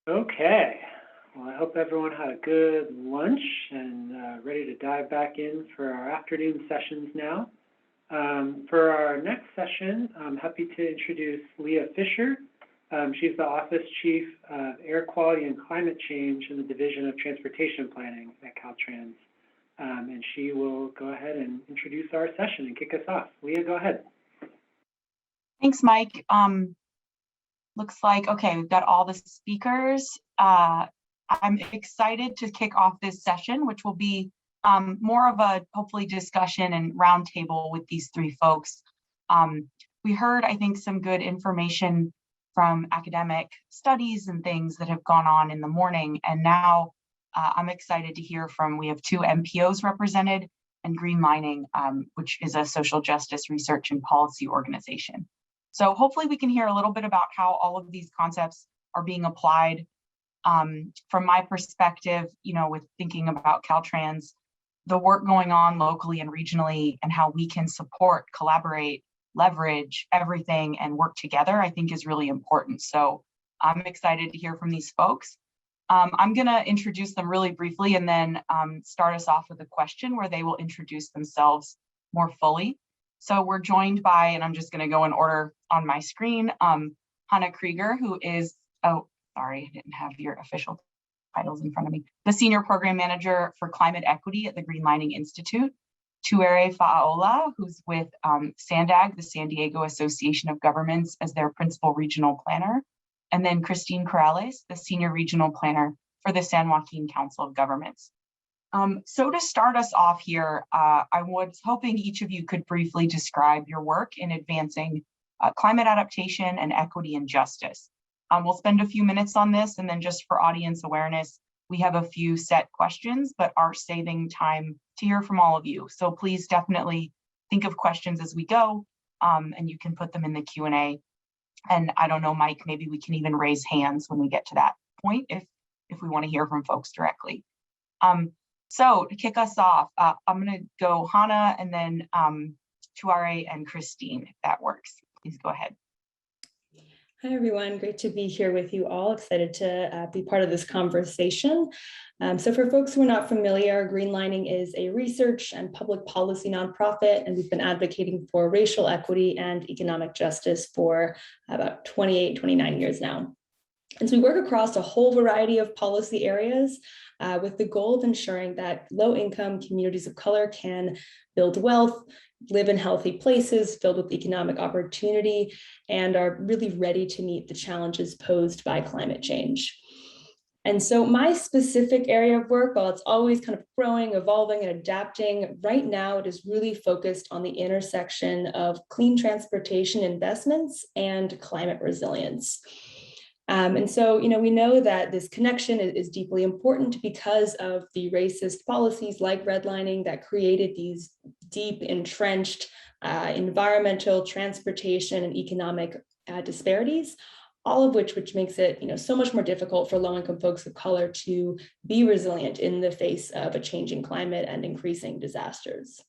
Okay, well, I hope everyone had a good lunch and ready to dive back in for our afternoon sessions now. For our next session, I'm happy to introduce Leah Fisher. She's the Office Chief of Air Quality and Climate Change in the Division of Transportation Planning at Caltrans. And she will go ahead and introduce our session and kick us off. Leah, go ahead. Thanks, Mike. Looks like, okay, we've got all the speakers. I'm excited to kick off this session, which will be more of a hopefully discussion and roundtable with these three folks. We heard, I think, some good information from academic studies and things that have gone on in the morning. And now I'm excited to hear from, we have two MPOs represented and Green Mining, which is a social justice research and policy organization. So hopefully we can hear a little bit about how all of these concepts are being applied. From my perspective, with thinking about Caltrans, the work going on locally and regionally and how we can support, collaborate, leverage everything and work together, I think is really important. So I'm excited to hear from these folks. I'm gonna introduce them really briefly and then start us off with a question where they will introduce themselves more fully. So we're joined by, and I'm just gonna go in order on my screen, Hana Creger, who is, oh, sorry, I didn't have your official titles in front of me, the Senior Program Manager for Climate Equity at the Green Mining Institute. Tuere Fa'aola, who's with SANDAG, the San Diego Association of Governments, as their Principal Regional Planner. And then Christine Corrales, the Senior Regional Planner for the San Joaquin Council of Governments. So to start us off here, I was hoping each of you could briefly describe your work in advancing climate adaptation and equity and justice. We'll spend a few minutes on this, and then just for audience awareness, we have a few set questions, but are saving time to hear from all of you. So please definitely think of questions as we go, and you can put them in the Q&A. And I don't know, Mike, maybe we can even raise hands when we get to that point if we want to hear from folks directly. So to kick us off, I'm going to go Hana and then Tuere and Christine, if that works. Please go ahead. Hi, everyone. Great to be here with you all. Excited to be part of this conversation. So for folks who are not familiar, Green Mining is a research and public policy nonprofit, and we've been advocating for racial equity and economic justice for about 28, 29 years now. And so we work across a whole variety of policy areas with the goal of ensuring that low-income communities of color can build wealth, live in healthy places filled with economic opportunity, and are really ready to meet the challenges posed by climate change. And so my specific area of work, while it's always kind of growing, evolving, and adapting, right now it is really focused on the intersection of clean transportation investments and climate resilience. And so, we know that this connection is deeply important because of the racist policies like redlining that created these deep, entrenched environmental, transportation, and economic disparities, all of which makes it, so much more difficult for low-income folks of color to be resilient in the face of a changing climate and increasing disasters.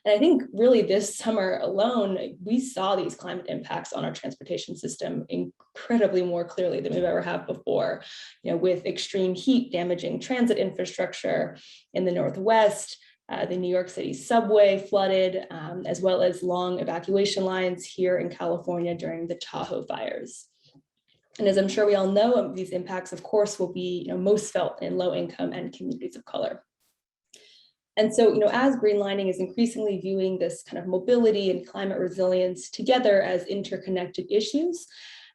And I think really this summer alone, we saw these climate impacts on our transportation system incredibly more clearly than we've ever had before, with extreme heat damaging transit infrastructure in the Northwest, the New York City subway flooded, as well as long evacuation lines here in California during the Tahoe fires. And as I'm sure we all know, these impacts, of course, will be most felt in low income and communities of color. And so, as Green Mining is increasingly viewing this kind of mobility and climate resilience together as interconnected issues,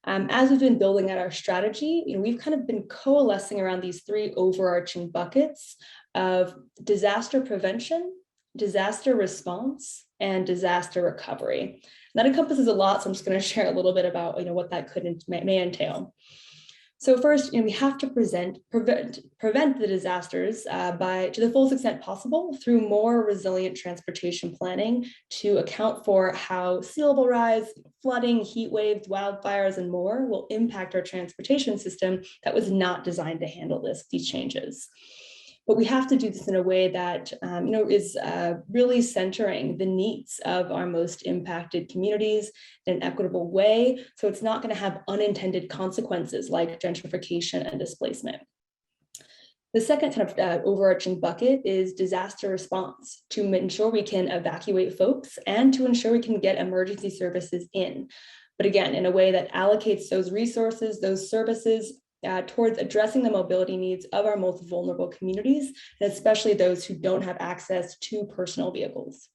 as we've been building out our strategy, we've kind of been coalescing around these three overarching buckets of disaster prevention, disaster response, and disaster recovery. And that encompasses a lot, so I'm just going to share a little bit about what that may entail. So first, we have to prevent the disasters to the fullest extent possible through more resilient transportation planning to account for how sea level rise, flooding, heat waves, wildfires, and more will impact our transportation system that was not designed to handle these changes. But we have to do this in a way that is really centering the needs of our most impacted communities in an equitable way. So it's not going to have unintended consequences like gentrification and displacement. The second kind of overarching bucket is disaster response, to ensure we can evacuate folks and to ensure we can get emergency services in. But again, in a way that allocates those resources, those services towards addressing the mobility needs of our most vulnerable communities, and especially those who don't have access to personal vehicles.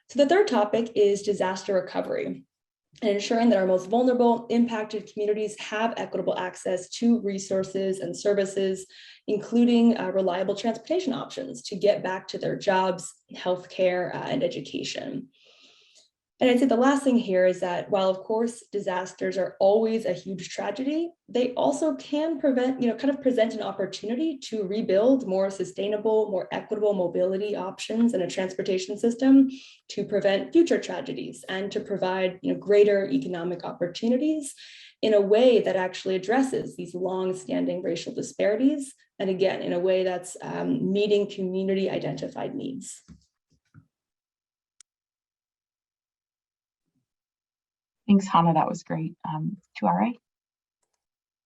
So the third topic is disaster recovery, and ensuring that our most vulnerable, impacted communities have equitable access to resources and services, including reliable transportation options to get back to their jobs, healthcare, and education. And I'd say the last thing here is that while, of course, disasters are always a huge tragedy, they also can present an opportunity to rebuild more sustainable, more equitable mobility options in a transportation system to prevent future tragedies and to provide greater economic opportunities in a way that actually addresses these long-standing racial disparities. And again, in a way that's meeting community identified needs. Thanks, Hana. That was great. Tuere?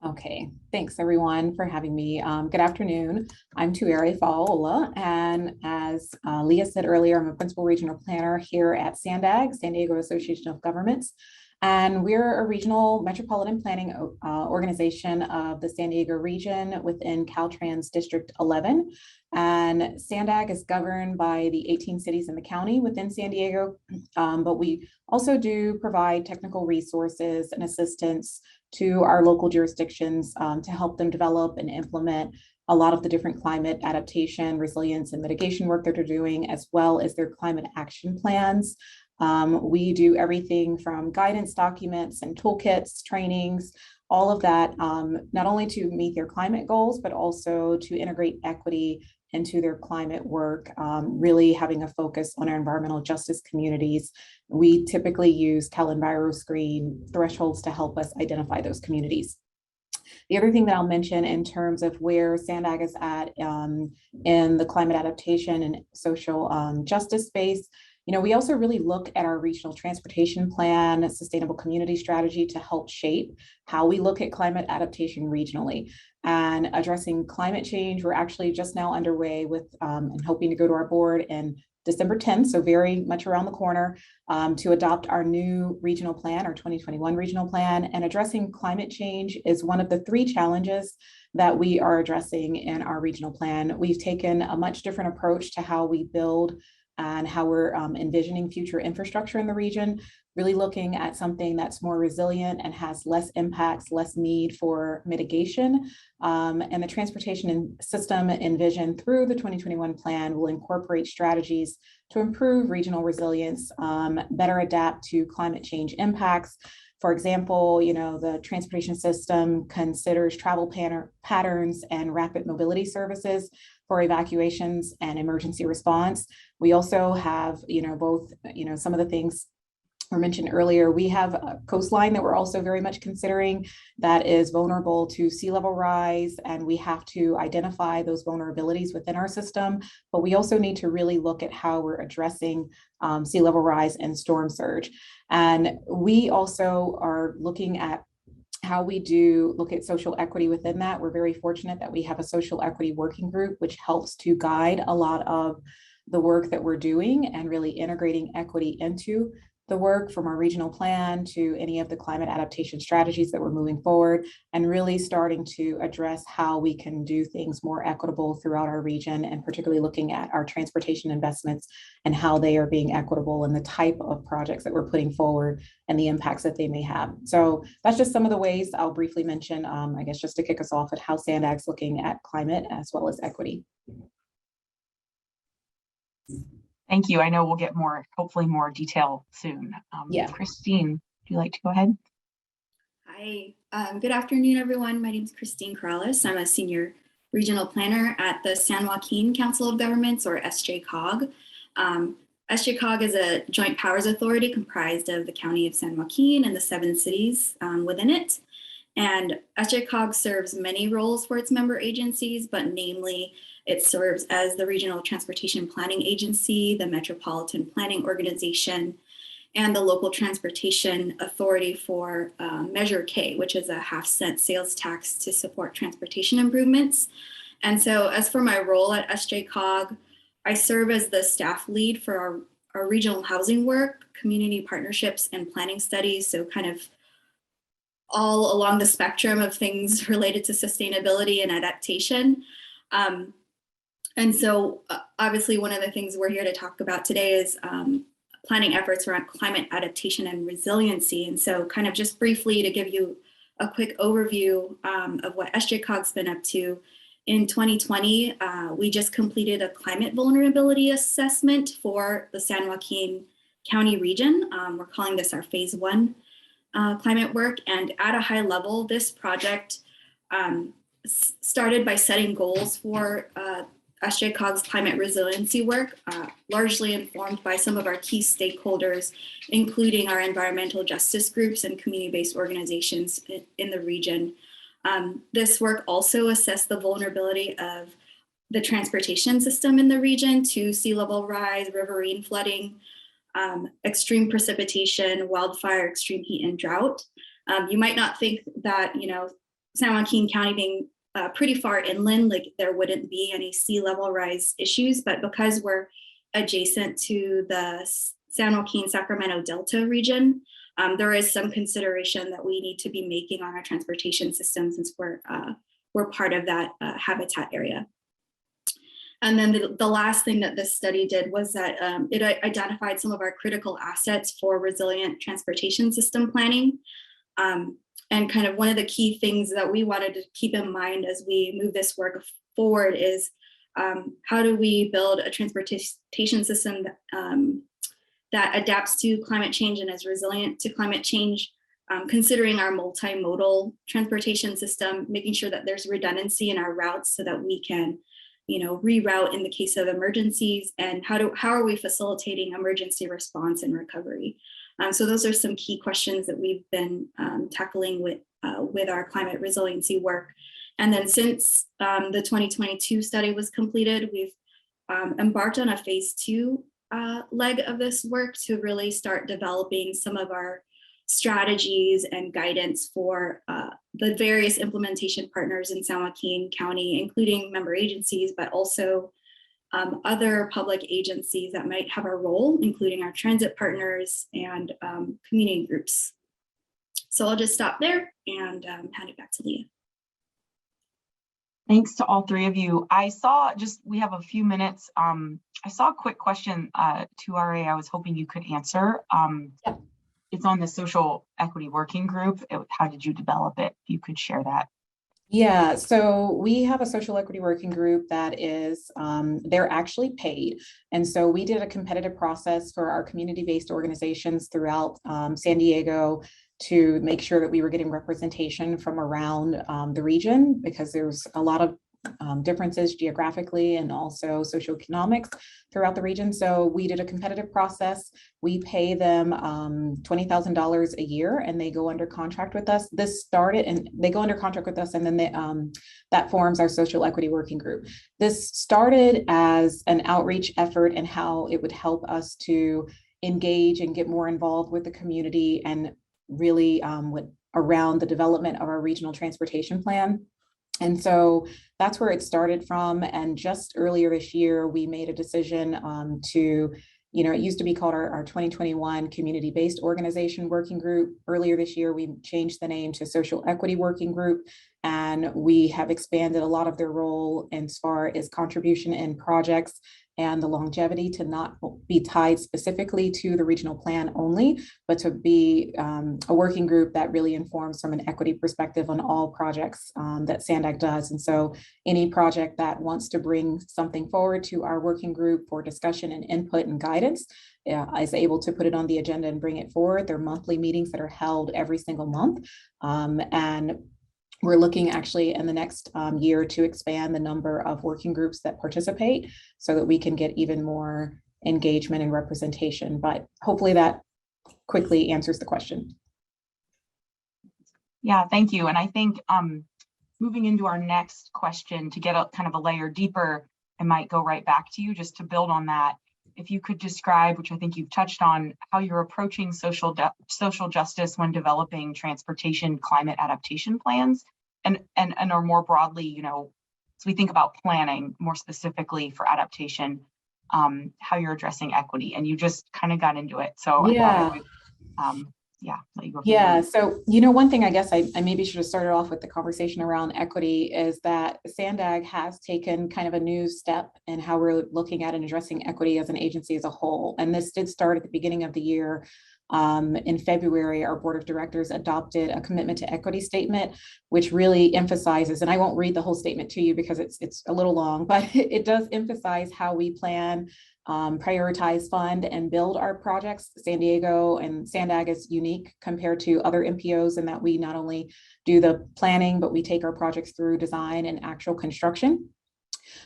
Okay, thanks everyone for having me. Good afternoon. I'm Tuere Fa'aola, and as Leah said earlier, I'm a principal regional planner here at SANDAG, San Diego Association of Governments. And we're a regional metropolitan planning organization of the San Diego region within Caltrans District 11. And SANDAG is governed by the 18 cities in the county within San Diego, but we also do provide technical resources and assistance to our local jurisdictions to help them develop and implement a lot of the different climate adaptation, resilience, and mitigation work that they're doing, as well as their climate action plans. We do everything from guidance documents and toolkits, trainings, all of that, not only to meet their climate goals, but also to integrate equity into their climate work, really having a focus on our environmental justice communities. We typically use CalEnviroScreen thresholds to help us identify those communities. The other thing that I'll mention in terms of where SANDAG is at in the climate adaptation and social justice space, we also really look at our regional transportation plan, sustainable community strategy to help shape how we look at climate adaptation regionally. And addressing climate change, we're actually just now underway with and hoping to go to our board in December 10th, so very much around the corner, to adopt our new regional plan, our 2021 regional plan. And addressing climate change is one of the 3 challenges that we are addressing in our regional plan. We've taken a much different approach to how we build and how we're envisioning future infrastructure in the region, really looking at something that's more resilient and has less impacts, less need for mitigation. And the transportation system envisioned through the 2021 plan will incorporate strategies to improve regional resilience, better adapt to climate change impacts. For example, the transportation system considers travel patterns and rapid mobility services for evacuations and emergency response. We also have, both, some of the things were mentioned earlier. We have a coastline that we're also very much considering that is vulnerable to sea level rise, and we have to identify those vulnerabilities within our system. But we also need to really look at how we're addressing sea level rise and storm surge. And we also are looking at how we do look at social equity within that. We're very fortunate that we have a social equity working group, which helps to guide a lot of the work that we're doing and really integrating equity into the work, from our regional plan to any of the climate adaptation strategies that we're moving forward, and really starting to address how we can do things more equitable throughout our region, and particularly looking at our transportation investments and how they are being equitable and the type of projects that we're putting forward and the impacts that they may have. So that's just some of the ways I'll briefly mention, I guess, just to kick us off at how SANDAG's looking at climate as well as equity. Thank you. I know we'll get hopefully more detail soon. Yeah. Christine, would you like to go ahead? Hi, good afternoon, everyone. My name is Christine Corrales. I'm a senior regional planner at the San Joaquin Council of Governments, or SJCOG. SJCOG is a joint powers authority comprised of the County of San Joaquin and the 7 cities within it. And SJCOG serves many roles for its member agencies, but namely It serves as the Regional Transportation Planning Agency, the Metropolitan Planning Organization, and the Local Transportation Authority for Measure K, which is a half-cent sales tax to support transportation improvements. And so as for my role at SJCOG, I serve as the staff lead for our regional housing work, community partnerships, and planning studies. So kind of all along the spectrum of things related to sustainability and adaptation. And so obviously one of the things we're here to talk about today is planning efforts around climate adaptation and resiliency. And so kind of just briefly to give you a quick overview of what SJCOG's been up to. In 2020, we just completed a climate vulnerability assessment for the San Joaquin County region. We're calling this our phase 1 climate work. And at a high level, this project started by setting goals for SJCOG's climate resiliency work, largely informed by some of our key stakeholders, including our environmental justice groups and community-based organizations in the region. This work also assessed the vulnerability of the transportation system in the region to sea level rise, riverine flooding, extreme precipitation, wildfire, extreme heat, and drought. You might not think that, San Joaquin County being pretty far inland, like there wouldn't be any sea level rise issues, but because we're adjacent to the San Joaquin Sacramento Delta region, there is some consideration that we need to be making on our transportation system since we're part of that habitat area. And then the last thing that this study did was that it identified some of our critical assets for resilient transportation system planning. And kind of one of the key things that we wanted to keep in mind as we move this work forward is how do we build a transportation system that adapts to climate change and is resilient to climate change, considering our multimodal transportation system, making sure that there's redundancy in our routes so that we can, reroute in the case of emergencies, and how are we facilitating emergency response and recovery. So those are some key questions that we've been tackling with our climate resiliency work. And then since the 2022 study was completed, we've embarked on a phase 2 leg of this work to really start developing some of our strategies and guidance for the various implementation partners in San Joaquin County, including member agencies, but also other public agencies that might have a role, including our transit partners and community groups. So I'll just stop there and hand it back to Leah. Thanks to all three of you. I saw we have a few minutes. I saw a quick question, Tuere, I was hoping you could answer. Yeah. It's on the Social Equity Working Group. How did you develop it? If you could share that. Yeah, so we have a social equity working group that is, they're actually paid. And so we did a competitive process for our community-based organizations throughout San Diego to make sure that we were getting representation from around the region, because there's a lot of differences geographically and also socioeconomics throughout the region. So we did a competitive process. We pay them $20,000 a year, and they go under contract with us. This started, and they go under contract with us, and then they, that forms our social equity working group. This started as an outreach effort and how it would help us to engage and get more involved with the community and really around the development of our regional transportation plan. And so that's where it started from. And just earlier this year, we made a decision to, it used to be called our 2021 Community-Based Organization Working Group. Earlier this year, we changed the name to Social Equity Working Group. And we have expanded a lot of their role as far as contribution in projects and the longevity to not be tied specifically to the regional plan only, but to be a working group that really informs from an equity perspective on all projects that SANDAG does. And so any project that wants to bring something forward to our working group for discussion and input and guidance is able to put it on the agenda and bring it forward. There are monthly meetings that are held every single month. And we're looking actually in the next year to expand the number of working groups that participate so that we can get even more engagement and representation. But hopefully that quickly answers the question. Yeah, thank you. And I think moving into our next question to get a kind of a layer deeper, I might go right back to you just to build on that. If you could describe, which I think you've touched on, how you're approaching social justice when developing transportation climate adaptation plans, and or more broadly, you know, as we think about planning more specifically for adaptation, how you're addressing equity. And you just kind of got into it, so Yeah. I thought I would, let you go. Yeah, so, you know, one thing I guess I maybe should have started off with the conversation around equity is that SANDAG has taken kind of a new step in how we're looking at and addressing equity as an agency as a whole. And this did start at the beginning of the year. In February, our board of directors adopted a commitment to equity statement, which really emphasizes, and I won't read the whole statement to you because it's a little long, but it does emphasize how we plan, prioritize, fund, and build our projects. San Diego and SANDAG is unique compared to other MPOs in that we not only do the planning, but we take our projects through design and actual construction.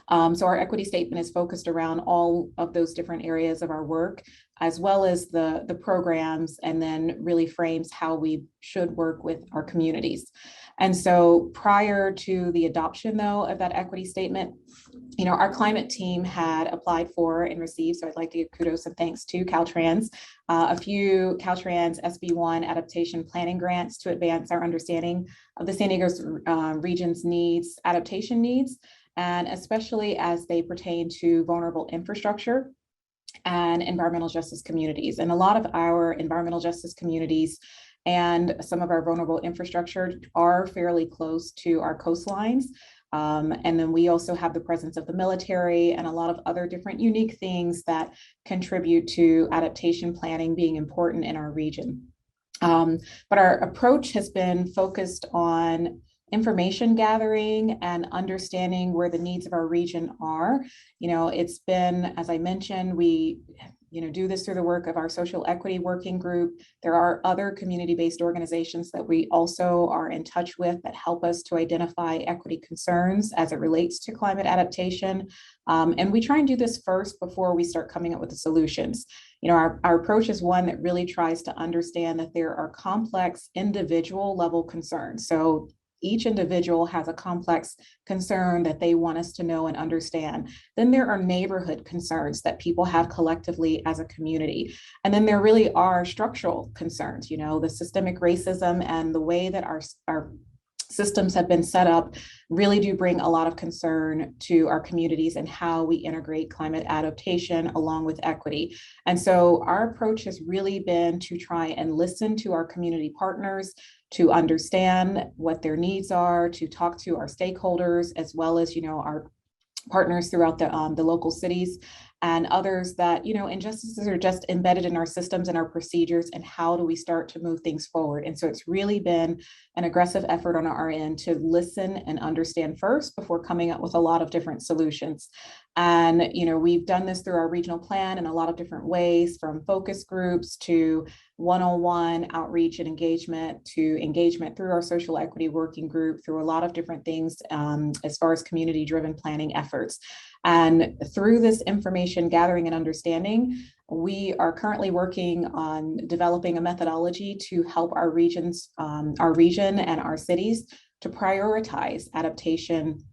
So our equity statement is focused around all of those different areas of our work, as well as the programs, and then really frames how we should work with our communities. And so prior to the adoption, though, of that equity statement, you know, our climate team had applied for and received, so I'd like to give kudos and thanks to Caltrans, a few Caltrans SB1 adaptation planning grants to advance our understanding of the San Diego region's needs, adaptation needs, and especially as they pertain to vulnerable infrastructure and environmental justice communities. And a lot of our environmental justice communities and some of our vulnerable infrastructure are fairly close to our coastlines. And then we also have the presence of the military and a lot of other different unique things that contribute to adaptation planning being important in our region. But our approach has been focused on information gathering and understanding where the needs of our region are. You know, it's been, as I mentioned, we do this through the work of our social equity working group. There are other community-based organizations that we also are in touch with that help us to identify equity concerns as it relates to climate adaptation. And we try and do this first before we start coming up with the solutions. You know, our approach is one that really tries to understand that there are complex individual level concerns. So each individual has a complex concern that they want us to know and understand. Then there are neighborhood concerns that people have collectively as a community. And then there really are structural concerns, you know, the systemic racism and the way that our systems have been set up really do bring a lot of concern to our communities and how we integrate climate adaptation along with equity. And so our approach has really been to try and listen to our community partners, to understand what their needs are, to talk to our stakeholders, as well as, you know, our partners throughout the local cities and others that, you know, injustices are just embedded in our systems and our procedures, and how do we start to move things forward? And so it's really been an aggressive effort on our end to listen and understand first before coming up with a lot of different solutions. And, you know, we've done this through our regional plan in a lot of different ways, from focus groups to one-on-one outreach and engagement to engagement through our social equity working group, through a lot of different things as far as community-driven planning efforts. And through this information gathering and understanding, we are currently working on developing a methodology to help our region and our cities to prioritize adaptation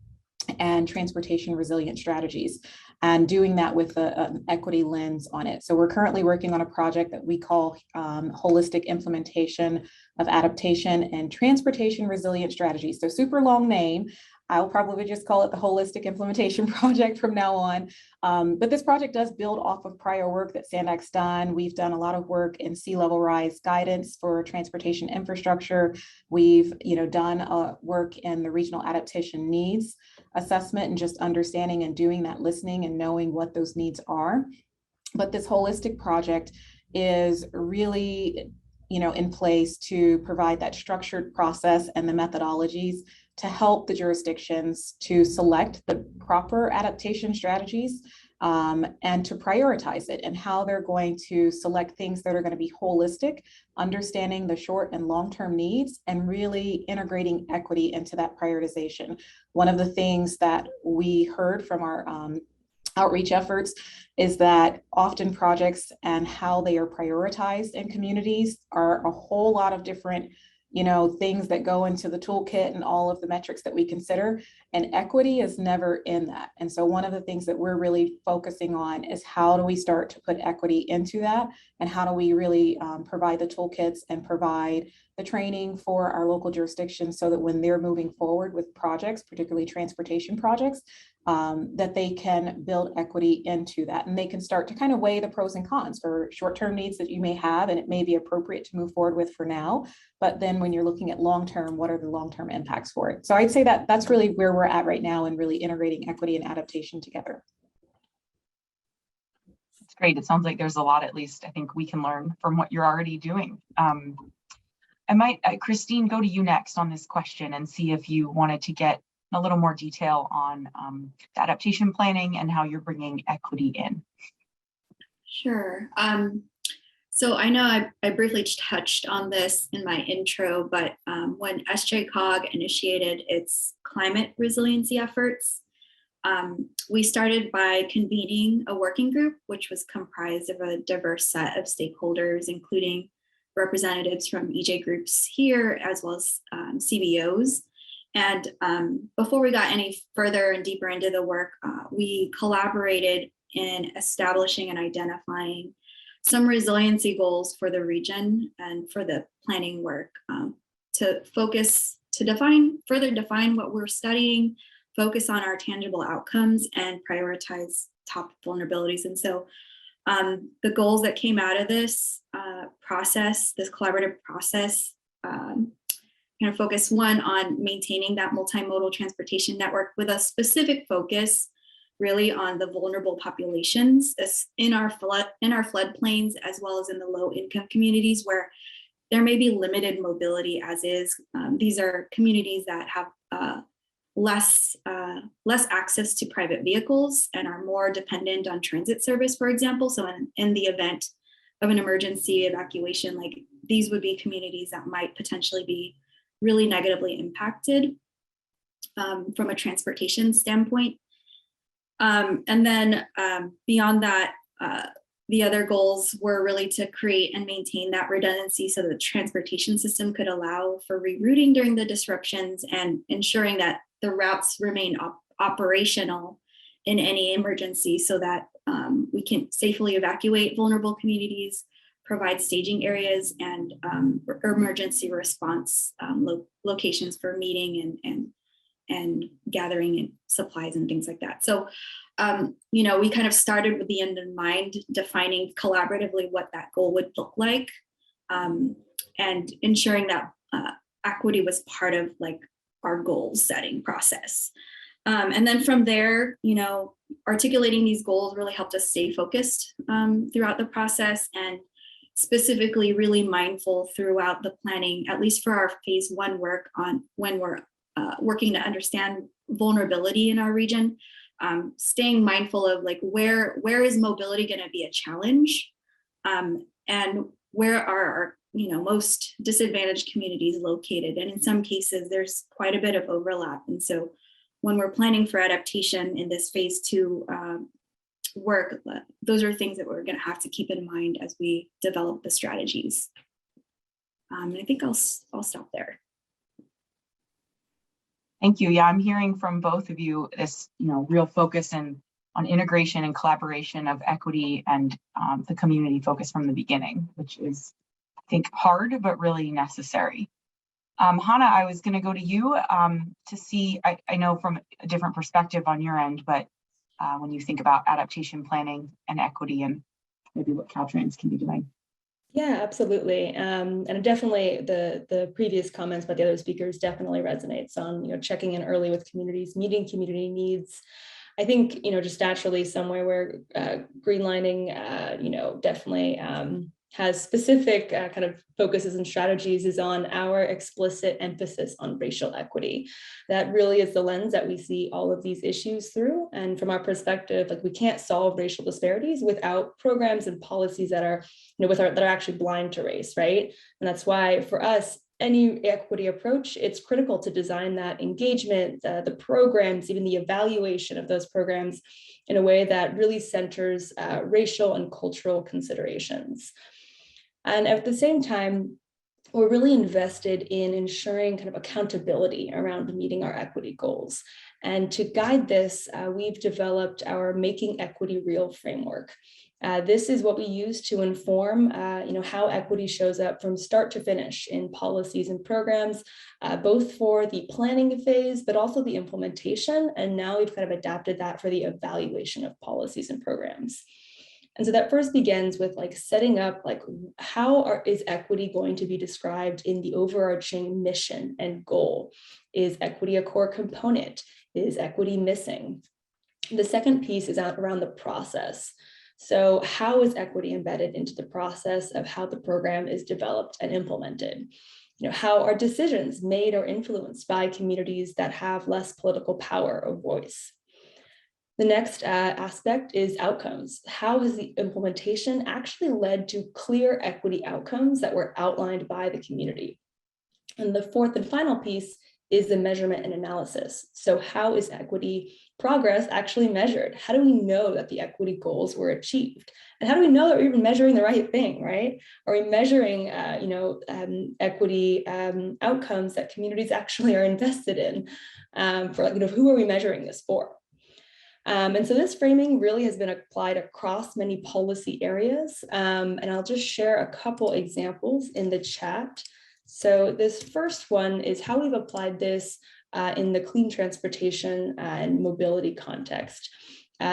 and transportation resilient strategies, and doing that with an equity lens on it. So we're currently working on a project that we call Holistic Implementation of Adaptation and Transportation Resilient Strategies. So super long name. I'll probably just call it the Holistic Implementation Project from now on. But this project does build off of prior work that SANDAG's done. We've done a lot of work in sea level rise guidance for transportation infrastructure. We've, you know, done work in the regional adaptation needs assessment and just understanding and doing that listening and knowing what those needs are. But this holistic project is really, you know, in place to provide that structured process and the methodologies to help the jurisdictions to select the proper adaptation strategies and to prioritize it, and how they're going to select things that are going to be holistic, understanding the short and long-term needs, and really integrating equity into that prioritization. One of the things that we heard from our outreach efforts is that often projects and how they are prioritized in communities are a whole lot of different things that go into the toolkit and all of the metrics that we consider, and equity is never in that. And so one of the things that we're really focusing on is how do we start to put equity into that, and how do we really provide the toolkits and provide the training for our local jurisdictions so that when they're moving forward with projects, particularly transportation projects, that they can build equity into that, and they can start to kind of weigh the pros and cons for short-term needs that you may have, and it may be appropriate to move forward with for now. But then when you're looking at long-term, what are the long-term impacts for it? So I'd say that that's really where we're at right now, and really integrating equity and adaptation together. That's great. It sounds like there's a lot, at least I think we can learn from what you're already doing. I might, Christine, go to you next on this question and see if you wanted to get a little more detail on the adaptation planning and how you're bringing equity in. Sure. So I know I briefly touched on this in my intro, but when SJCOG initiated its climate resiliency efforts, we started by convening a working group, which was comprised of a diverse set of stakeholders, including representatives from EJ groups here, as well as CBOs. And before we got any further and deeper into the work, we collaborated in establishing and identifying some resiliency goals for the region and for the planning work, to further define what we're studying, focus on our tangible outcomes, and prioritize top vulnerabilities. And so the goals that came out of this process, this collaborative process, kind of focus one on maintaining that multimodal transportation network with a specific focus really on the vulnerable populations in our floodplains, as well as in the low income communities where there may be limited mobility as is. These are communities that have less access to private vehicles and are more dependent on transit service, for example. So in the event of an emergency evacuation, like these would be communities that might potentially be really negatively impacted from a transportation standpoint. And then beyond that, the other goals were really to create and maintain that redundancy so the transportation system could allow for rerouting during the disruptions, and ensuring that the routes remain operational in any emergency so that we can safely evacuate vulnerable communities, provide staging areas and emergency response locations for meeting and gathering and supplies and things like that. So, we kind of started with the end in mind, defining collaboratively what that goal would look like, and ensuring that equity was part of like our goal setting process. And then from there, articulating these goals really helped us stay focused throughout the process, and specifically really mindful throughout the planning, at least for our phase one work on when we're working to understand vulnerability in our region, staying mindful of like where is mobility going to be a challenge, and where are our most disadvantaged communities located. And in some cases, there's quite a bit of overlap. And so when we're planning for adaptation in this phase two work, those are things that we're going to have to keep in mind as we develop the strategies. And I think I'll stop there. Thank you. Yeah, I'm hearing from both of you this, real focus on integration and collaboration of equity and the community focus from the beginning, which is, I think, hard, but really necessary. Hana, I was going to go to you to see, I know from a different perspective on your end, but when you think about adaptation planning and equity and maybe what Caltrans can be doing. Yeah, absolutely. And definitely the previous comments by the other speakers definitely resonates on, checking in early with communities, meeting community needs. I think, just naturally somewhere where greenlining, definitely has specific kind of focuses and strategies is on our explicit emphasis on racial equity. That really is the lens that we see all of these issues through. And from our perspective, like we can't solve racial disparities without programs and policies that are, that are actually blind to race, right? And that's why for us, any equity approach, it's critical to design that engagement, the programs, even the evaluation of those programs in a way that really centers racial and cultural considerations. And at the same time, we're really invested in ensuring kind of accountability around meeting our equity goals. And to guide this, we've developed our Making Equity Real framework. This is what we use to inform how equity shows up from start to finish in policies and programs, both for the planning phase, but also the implementation. And now we've kind of adapted that for the evaluation of policies and programs. And so that first begins with like setting up like is equity going to be described in the overarching mission and goal? Is equity a core component? Is equity missing? The second piece is around the process. So how is equity embedded into the process of how the program is developed and implemented? How are decisions made or influenced by communities that have less political power or voice? The next aspect is outcomes. How has the implementation actually led to clear equity outcomes that were outlined by the community? And the fourth and final piece is the measurement and analysis. So how is equity progress actually measured? How do we know that the equity goals were achieved? And how do we know that we're even measuring the right thing, right? Are we measuring, equity outcomes that communities actually are invested in? Who are we measuring this for? And so this framing really has been applied across many policy areas. And I'll just share a couple examples in the chat. So this first one is how we've applied this in the clean transportation and mobility context.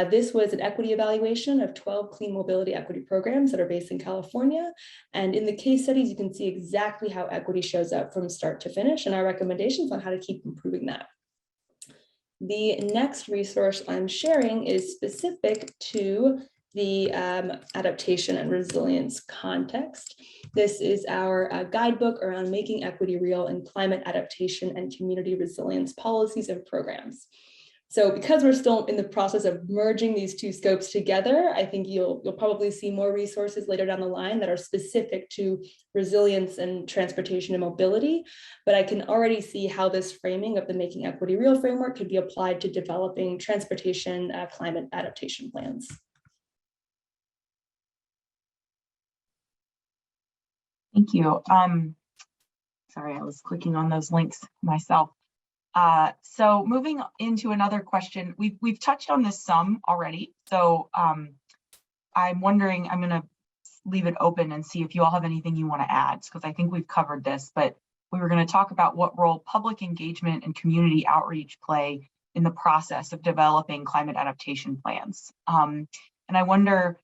This was an equity evaluation of 12 clean mobility equity programs that are based in California. And in the case studies, you can see exactly how equity shows up from start to finish and our recommendations on how to keep improving that. The next resource I'm sharing is specific to the adaptation and resilience context. This is our guidebook around making equity real in climate adaptation and community resilience policies and programs. So because we're still in the process of merging these two scopes together, I think you'll probably see more resources later down the line that are specific to resilience and transportation and mobility. But I can already see how this framing of the Making Equity Real framework could be applied to developing transportation climate adaptation plans. Thank you. Sorry, I was clicking on those links myself. So moving into another question, we've touched on this some already. So I'm wondering, I'm going to leave it open and see if you all have anything you want to add, because I think we've covered this, but we were going to talk about what role public engagement and community outreach play in the process of developing climate adaptation plans. And I wonder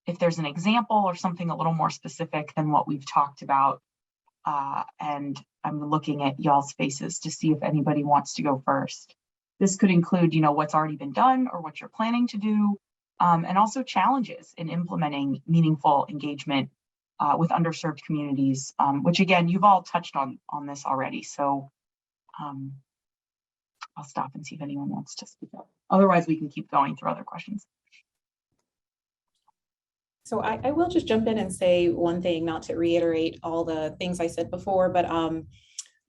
if there's an example or something a little more specific than what we've talked about. And I'm looking at y'all's faces to see if anybody wants to go first. This could include, what's already been done or what you're planning to do, and also challenges in implementing meaningful engagement with underserved communities, which again, you've all touched on this already. So I'll stop and see if anyone wants to speak up. Otherwise, we can keep going through other questions. So I will just jump in and say one thing, not to reiterate all the things I said before, but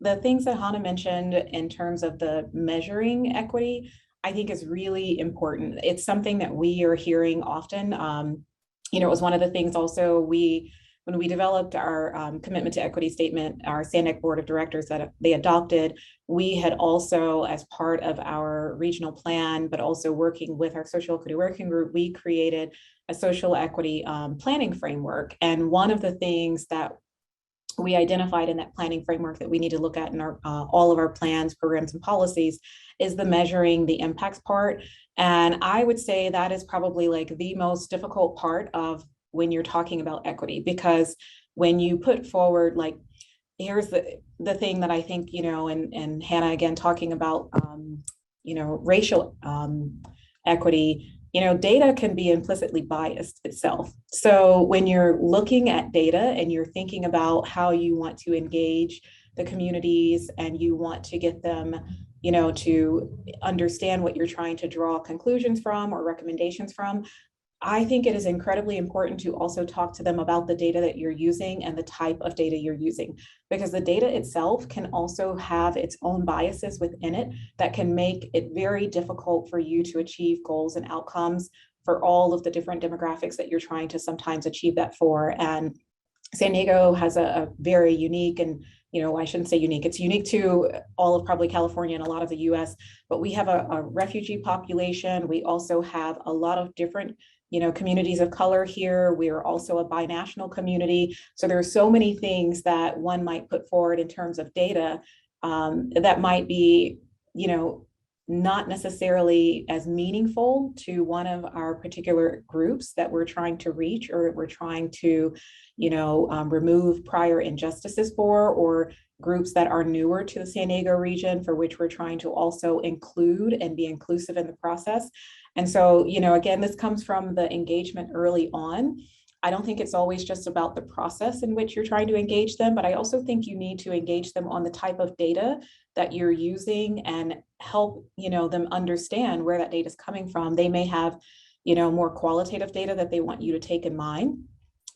the things that Hana mentioned in terms of the measuring equity, I think is really important. It's something that we are hearing often. It was one of the things also when we developed our commitment to equity statement, our SANDAG board of directors that they adopted, we had also, as part of our regional plan, but also working with our social equity working group, we created a social equity planning framework. And one of the things that we identified in that planning framework that we need to look at in our all of our plans, programs, and policies is the measuring the impacts part. And I would say that is probably like the most difficult part of when you're talking about equity, because when you put forward, like, here's the thing that I think, and Hana again talking about, racial equity, data can be implicitly biased itself. So when you're looking at data and you're thinking about how you want to engage the communities and you want to get them, to understand what you're trying to draw conclusions from or recommendations from, I think it is incredibly important to also talk to them about the data that you're using and the type of data you're using, because the data itself can also have its own biases within it that can make it very difficult for you to achieve goals and outcomes for all of the different demographics that you're trying to sometimes achieve that for. And San Diego has a very unique and, I shouldn't say unique, it's unique to all of probably California and a lot of the US, but we have a refugee population. We also have a lot of different, communities of color here. We are also a binational community. So there are so many things that one might put forward in terms of data that might be, not necessarily as meaningful to one of our particular groups that we're trying to reach, or we're trying to, remove prior injustices for, or groups that are newer to the San Diego region for which we're trying to also include and be inclusive in the process. And so, again, this comes from the engagement early on. I don't think it's always just about the process in which you're trying to engage them, but I also think you need to engage them on the type of data that you're using and help, them understand where that data is coming from. They may have, more qualitative data that they want you to take in mind.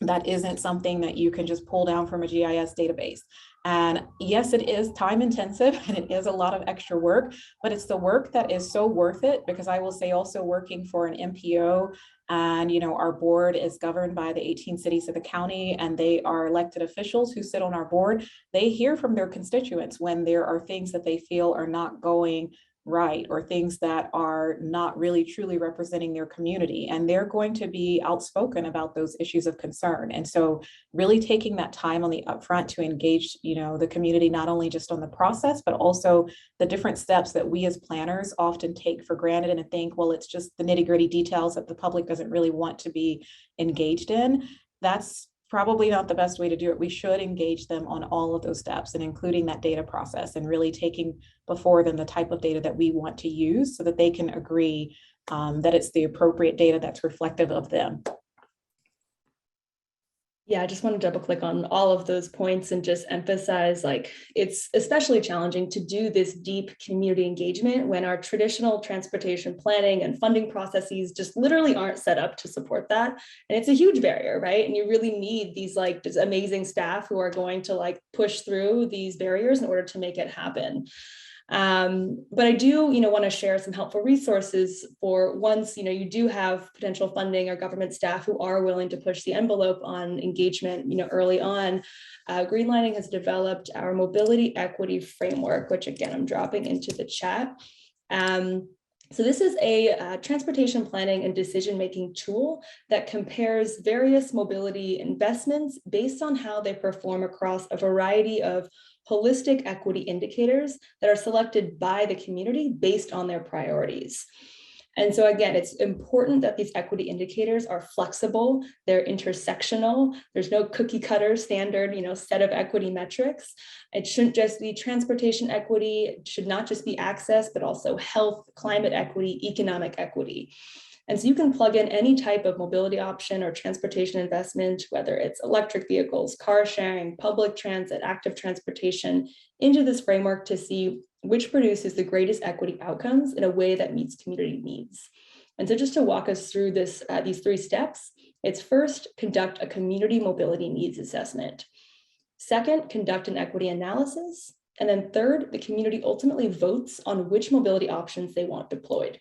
That isn't something that you can just pull down from a GIS database. And yes, it is time intensive and it is a lot of extra work, but it's the work that is so worth it, because I will say also working for an MPO, and our board is governed by the 18 cities of the county, and they are elected officials who sit on our board. They hear from their constituents when there are things that they feel are not going right, or things that are not really truly representing their community, and they're going to be outspoken about those issues of concern. And so really taking that time on the upfront to engage, the community, not only just on the process, but also the different steps that we as planners often take for granted and think, well, it's just the nitty-gritty details that the public doesn't really want to be engaged in. That's probably not the best way to do it. We should engage them on all of those steps, and including that data process, and really taking before them the type of data that we want to use so that they can agree that it's the appropriate data that's reflective of them. Yeah, I just want to double click on all of those points and just emphasize, it's especially challenging to do this deep community engagement when our traditional transportation planning and funding processes just literally aren't set up to support that. And it's a huge barrier, right? And you really need these just amazing staff who are going to push through these barriers in order to make it happen. But I do, want to share some helpful resources for once, you do have potential funding or government staff who are willing to push the envelope on engagement, early on. Greenlining has developed our mobility equity framework, which again, I'm dropping into the chat. So this is a transportation planning and decision-making tool that compares various mobility investments based on how they perform across a variety of holistic equity indicators that are selected by the community based on their priorities. And so again, it's important that these equity indicators are flexible, they're intersectional, there's no cookie cutter standard, set of equity metrics. It shouldn't just be transportation equity, it should not just be access, but also health, climate equity, economic equity. And so you can plug in any type of mobility option or transportation investment, whether it's electric vehicles, car sharing, public transit, active transportation, into this framework to see which produces the greatest equity outcomes in a way that meets community needs. And so just to walk us through this, these 3 steps, it's first, conduct a community mobility needs assessment. Second, conduct an equity analysis. And then third, the community ultimately votes on which mobility options they want deployed.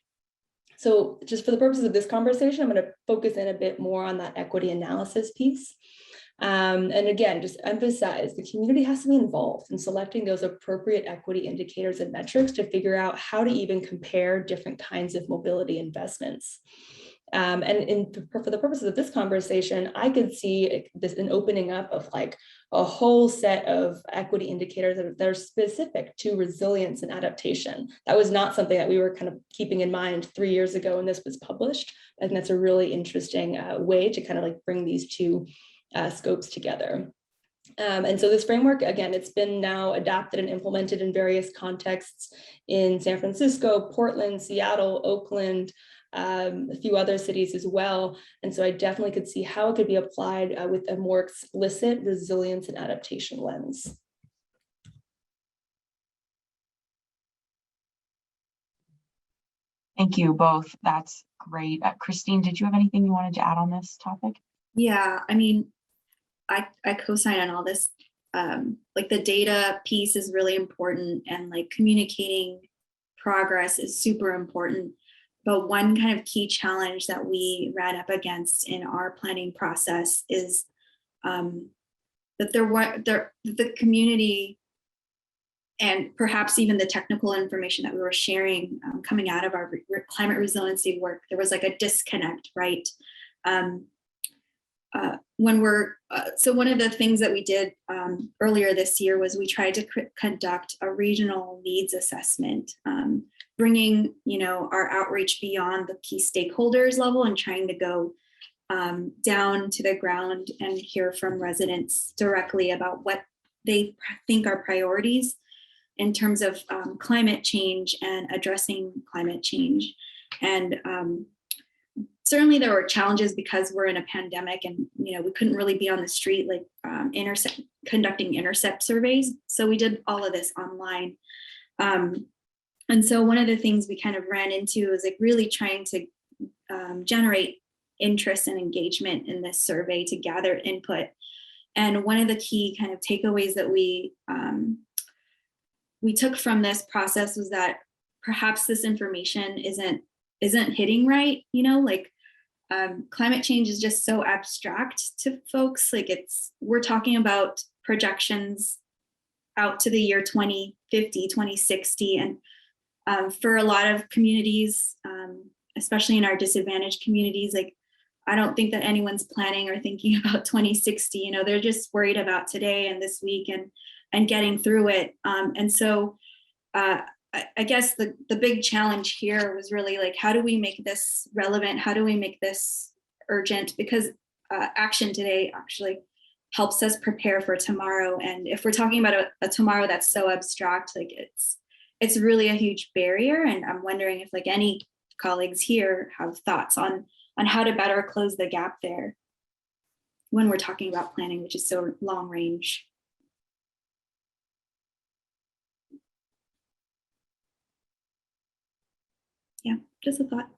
So just for the purposes of this conversation, I'm going to focus in a bit more on that equity analysis piece. And again, just emphasize the community has to be involved in selecting those appropriate equity indicators and metrics to figure out how to even compare different kinds of mobility investments. And for the purposes of this conversation, I could see an opening up of a whole set of equity indicators that are specific to resilience and adaptation. That was not something that we were kind of keeping in mind 3 years ago when this was published. I think that's a really interesting way to kind of bring these 2 scopes together. And so this framework, again, it's been now adapted and implemented in various contexts in San Francisco, Portland, Seattle, Oakland, a few other cities as well. And so I definitely could see how it could be applied with a more explicit resilience and adaptation lens. Thank you both. That's great. Christine, did you have anything you wanted to add on this topic? Yeah, I mean, I co-sign on all this. The data piece is really important, and communicating progress is super important. But one kind of key challenge that we ran up against in our planning process is that the community and perhaps even the technical information that we were sharing coming out of our climate resiliency work, there was like a disconnect, right? So one of the things that we did earlier this year was we tried to conduct a regional needs assessment, bringing, our outreach beyond the key stakeholders level and trying to go down to the ground and hear from residents directly about what they think are priorities in terms of climate change and addressing climate change. And certainly there were challenges because we're in a pandemic and, we couldn't really be on the street, like conducting intercept surveys. So we did all of this online. And so one of the things we kind of ran into is like really trying to generate interest and engagement in this survey to gather input. And one of the key kind of takeaways that we took from this process was that perhaps this information isn't hitting right, climate change is just so abstract to folks. Like we're talking about projections out to the year 2050, 2060. And for a lot of communities, especially in our disadvantaged communities, like I don't think that anyone's planning or thinking about 2060, they're just worried about today and this week and getting through it. And so I guess the big challenge here was really like, how do we make this relevant? How do we make this urgent? Because action today actually helps us prepare for tomorrow. And if we're talking about a tomorrow that's so abstract, like it's really a huge barrier. And I'm wondering if like any colleagues here have thoughts on how to better close the gap there when we're talking about planning, which is so long range. Yeah, just a thought.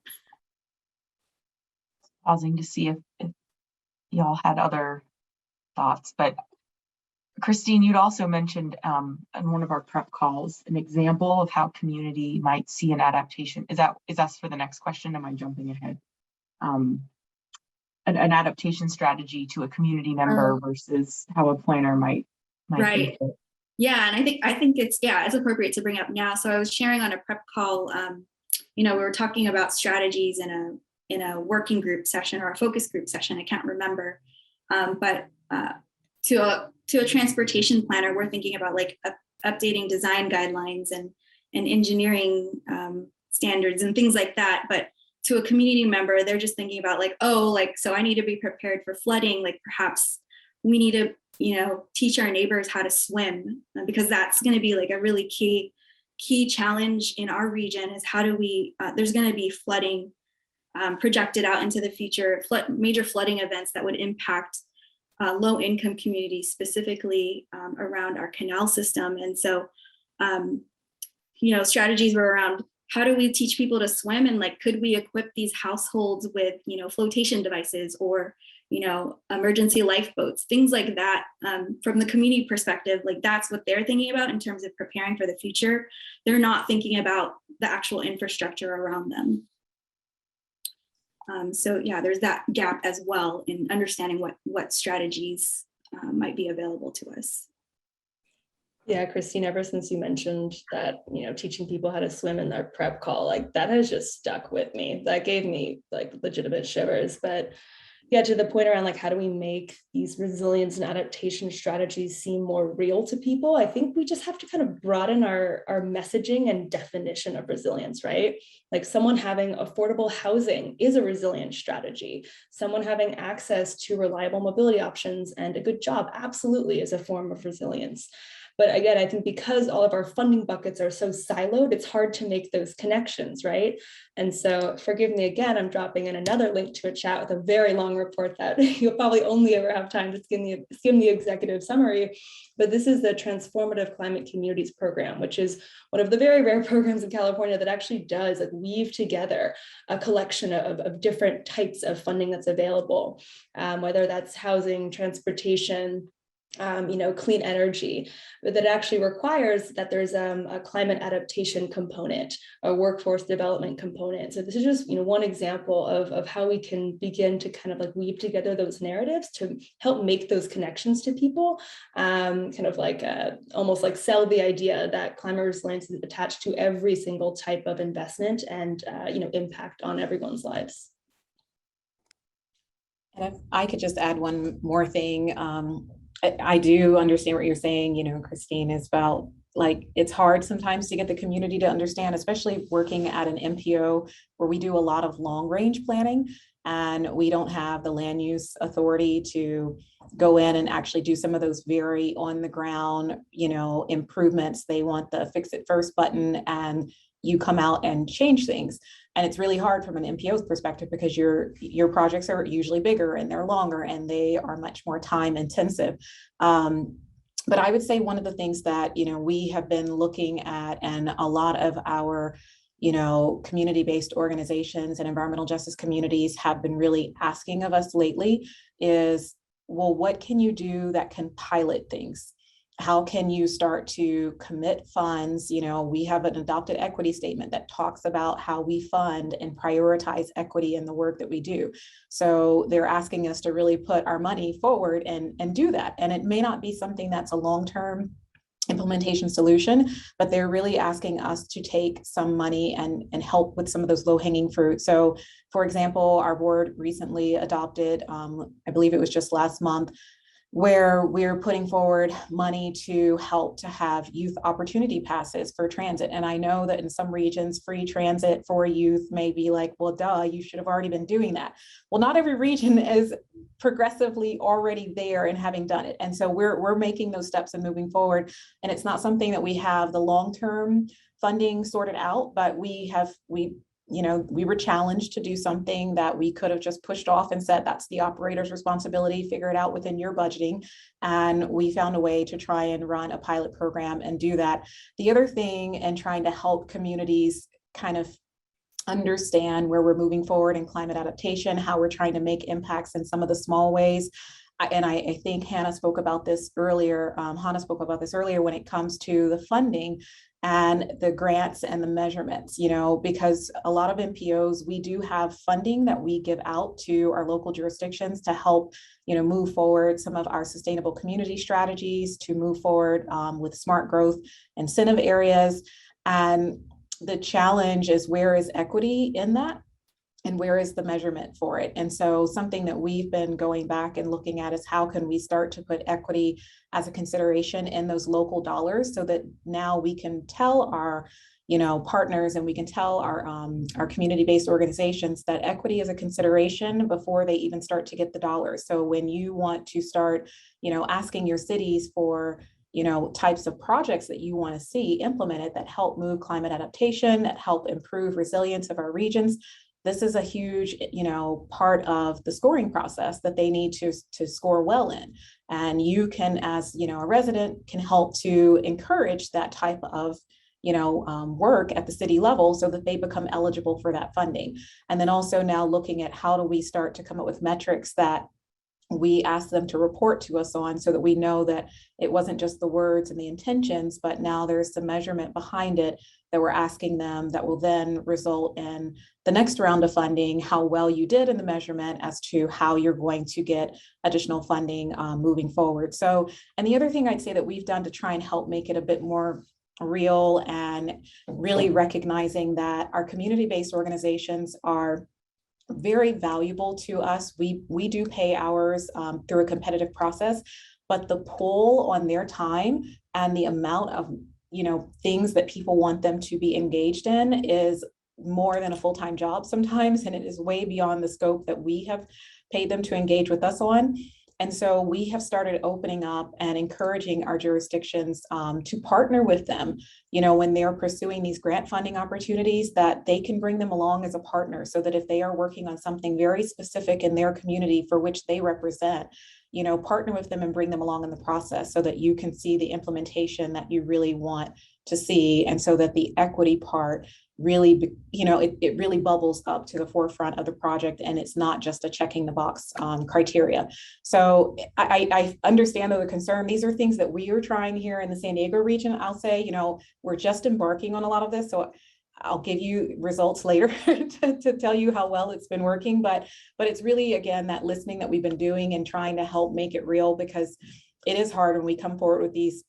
Pausing to see if y'all had other thoughts, but Christine, you'd also mentioned in one of our prep calls an example of how community might see an adaptation. Is that for the next question? Am I jumping ahead? An adaptation strategy to a community member versus how a planner might right. use it. Yeah, and I think it's appropriate to bring up now. So I was sharing on a prep call. We were talking about strategies in a working group session or a focus group session. I can't remember, but to a transportation planner, we're thinking about like updating design guidelines and engineering standards and things like that. But to a community member, they're just thinking about like, so I need to be prepared for flooding. Like perhaps we need to, teach our neighbors how to swim, because that's going to be like a really key challenge in our region is how do we, there's going to be flooding projected out into the future, major flooding events that would impact low-income communities, specifically around our canal system. And so, strategies were around how do we teach people to swim, and like, could we equip these households with, flotation devices or, emergency lifeboats, things like that. From the community perspective, like that's what they're thinking about in terms of preparing for the future. They're not thinking about the actual infrastructure around them. So yeah, there's that gap as well in understanding what strategies might be available to us. Yeah, Christine, ever since you mentioned that, teaching people how to swim in their prep call, like that has just stuck with me. That gave me like legitimate shivers. But yeah, to the point around like, how do we make these resilience and adaptation strategies seem more real to people? I think we just have to kind of broaden our messaging and definition of resilience, right? Like someone having affordable housing is a resilience strategy. Someone having access to reliable mobility options and a good job absolutely is a form of resilience. But again, I think because all of our funding buckets are so siloed, it's hard to make those connections, right? And so forgive me again, I'm dropping in another link to a chat with a very long report that you'll probably only ever have time to skim the executive summary. But this is the Transformative Climate Communities Program, which is one of the very rare programs in California that actually does like weave together a collection of different types of funding that's available, whether that's housing, transportation, clean energy, but that actually requires that there's a climate adaptation component, a workforce development component. So this is just one example of how we can begin to kind of like weave together those narratives to help make those connections to people, almost like sell the idea that climate resilience is attached to every single type of investment and impact on everyone's lives. And if I could just add one more thing. I do understand what you're saying, Christine, is about like, it's hard sometimes to get the community to understand, especially working at an MPO where we do a lot of long range planning and we don't have the land use authority to go in and actually do some of those very on the ground, improvements. They want the fix it first button and you come out and change things. And it's really hard from an MPO's perspective because your projects are usually bigger and they're longer and they are much more time intensive. But I would say one of the things that, we have been looking at, and a lot of our, community-based organizations and environmental justice communities have been really asking of us lately is, well, what can you do that can pilot things? How can you start to commit funds? We have an adopted equity statement that talks about how we fund and prioritize equity in the work that we do. So they're asking us to really put our money forward and do that. And it may not be something that's a long-term implementation solution, but they're really asking us to take some money and help with some of those low-hanging fruit. So for example, our board recently adopted, I believe it was just last month, where we're putting forward money to help to have youth opportunity passes for transit. And I know that in some regions, free transit for youth may be like, well, duh, you should have already been doing that. Well, not every region is progressively already there and having done it. And so we're making those steps and moving forward. And it's not something that we have the long-term funding sorted out, but we were challenged to do something that we could have just pushed off and said, that's the operator's responsibility, figure it out within your budgeting. And we found a way to try and run a pilot program and do that. The other thing, and trying to help communities kind of understand where we're moving forward in climate adaptation, how we're trying to make impacts in some of the small ways. And I think Hana spoke about this earlier when it comes to the funding and the grants and the measurements, because a lot of MPOs, we do have funding that we give out to our local jurisdictions to help, move forward some of our sustainable community strategies, to move forward with smart growth incentive areas. And the challenge is, where is equity in that? And where is the measurement for it? And so something that we've been going back and looking at is, how can we start to put equity as a consideration in those local dollars, so that now we can tell our partners and we can tell our community-based organizations that equity is a consideration before they even start to get the dollars. So when you want to start asking your cities for types of projects that you want to see implemented that help move climate adaptation, that help improve resilience of our regions, this is a huge, part of the scoring process that they need to score well in. And you can, as, a resident, can help to encourage that type of, work at the city level so that they become eligible for that funding. And then also now looking at, how do we start to come up with metrics that we ask them to report to us on, so that we know that it wasn't just the words and the intentions, but now there's some measurement behind it that we're asking them, that will then result in the next round of funding, how well you did in the measurement as to how you're going to get additional funding moving forward. So, and the other thing I'd say that we've done to try and help make it a bit more real, and really recognizing that our community-based organizations are very valuable to us. We do pay ours through a competitive process, but the pull on their time and the amount of things that people want them to be engaged in is more than a full-time job sometimes, and it is way beyond the scope that we have paid them to engage with us on. And so we have started opening up and encouraging our jurisdictions to partner with them, when they're pursuing these grant funding opportunities, that they can bring them along as a partner, so that if they are working on something very specific in their community for which they represent, partner with them and bring them along in the process, so that you can see the implementation that you really want to see, and so that the equity part really, it really bubbles up to the forefront of the project, and it's not just a checking the box criteria. So I understand the concern. These are things that we are trying here in the San Diego region. I'll say, we're just embarking on a lot of this. So I'll give you results later to tell you how well it's been working, but it's really, again, that listening that we've been doing and trying to help make it real, because it is hard when we come forward with these